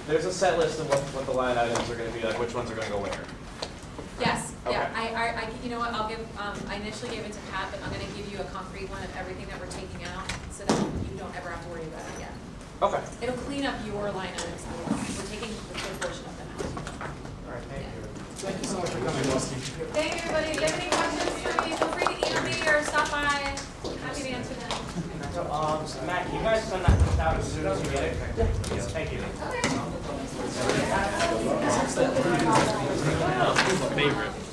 there's a set list of what the line items are gonna be, like which ones are gonna go where. Yes, yeah, Okay. you know what, I'll give, I initially gave it to Pat, but I'm gonna give you a concrete one of everything that we're taking out, so that you don't ever have to worry about it again. Okay. It'll clean up your line items, we're taking a good portion of them out. All right, thank you. Thank you so much for coming, Dustin. Thank you, everybody, if you have any questions for me, feel free to email me or stop by, happy to answer them. So, Matt, can you guys send that list out as soon as you get it? Yeah. Thank you. Favorite.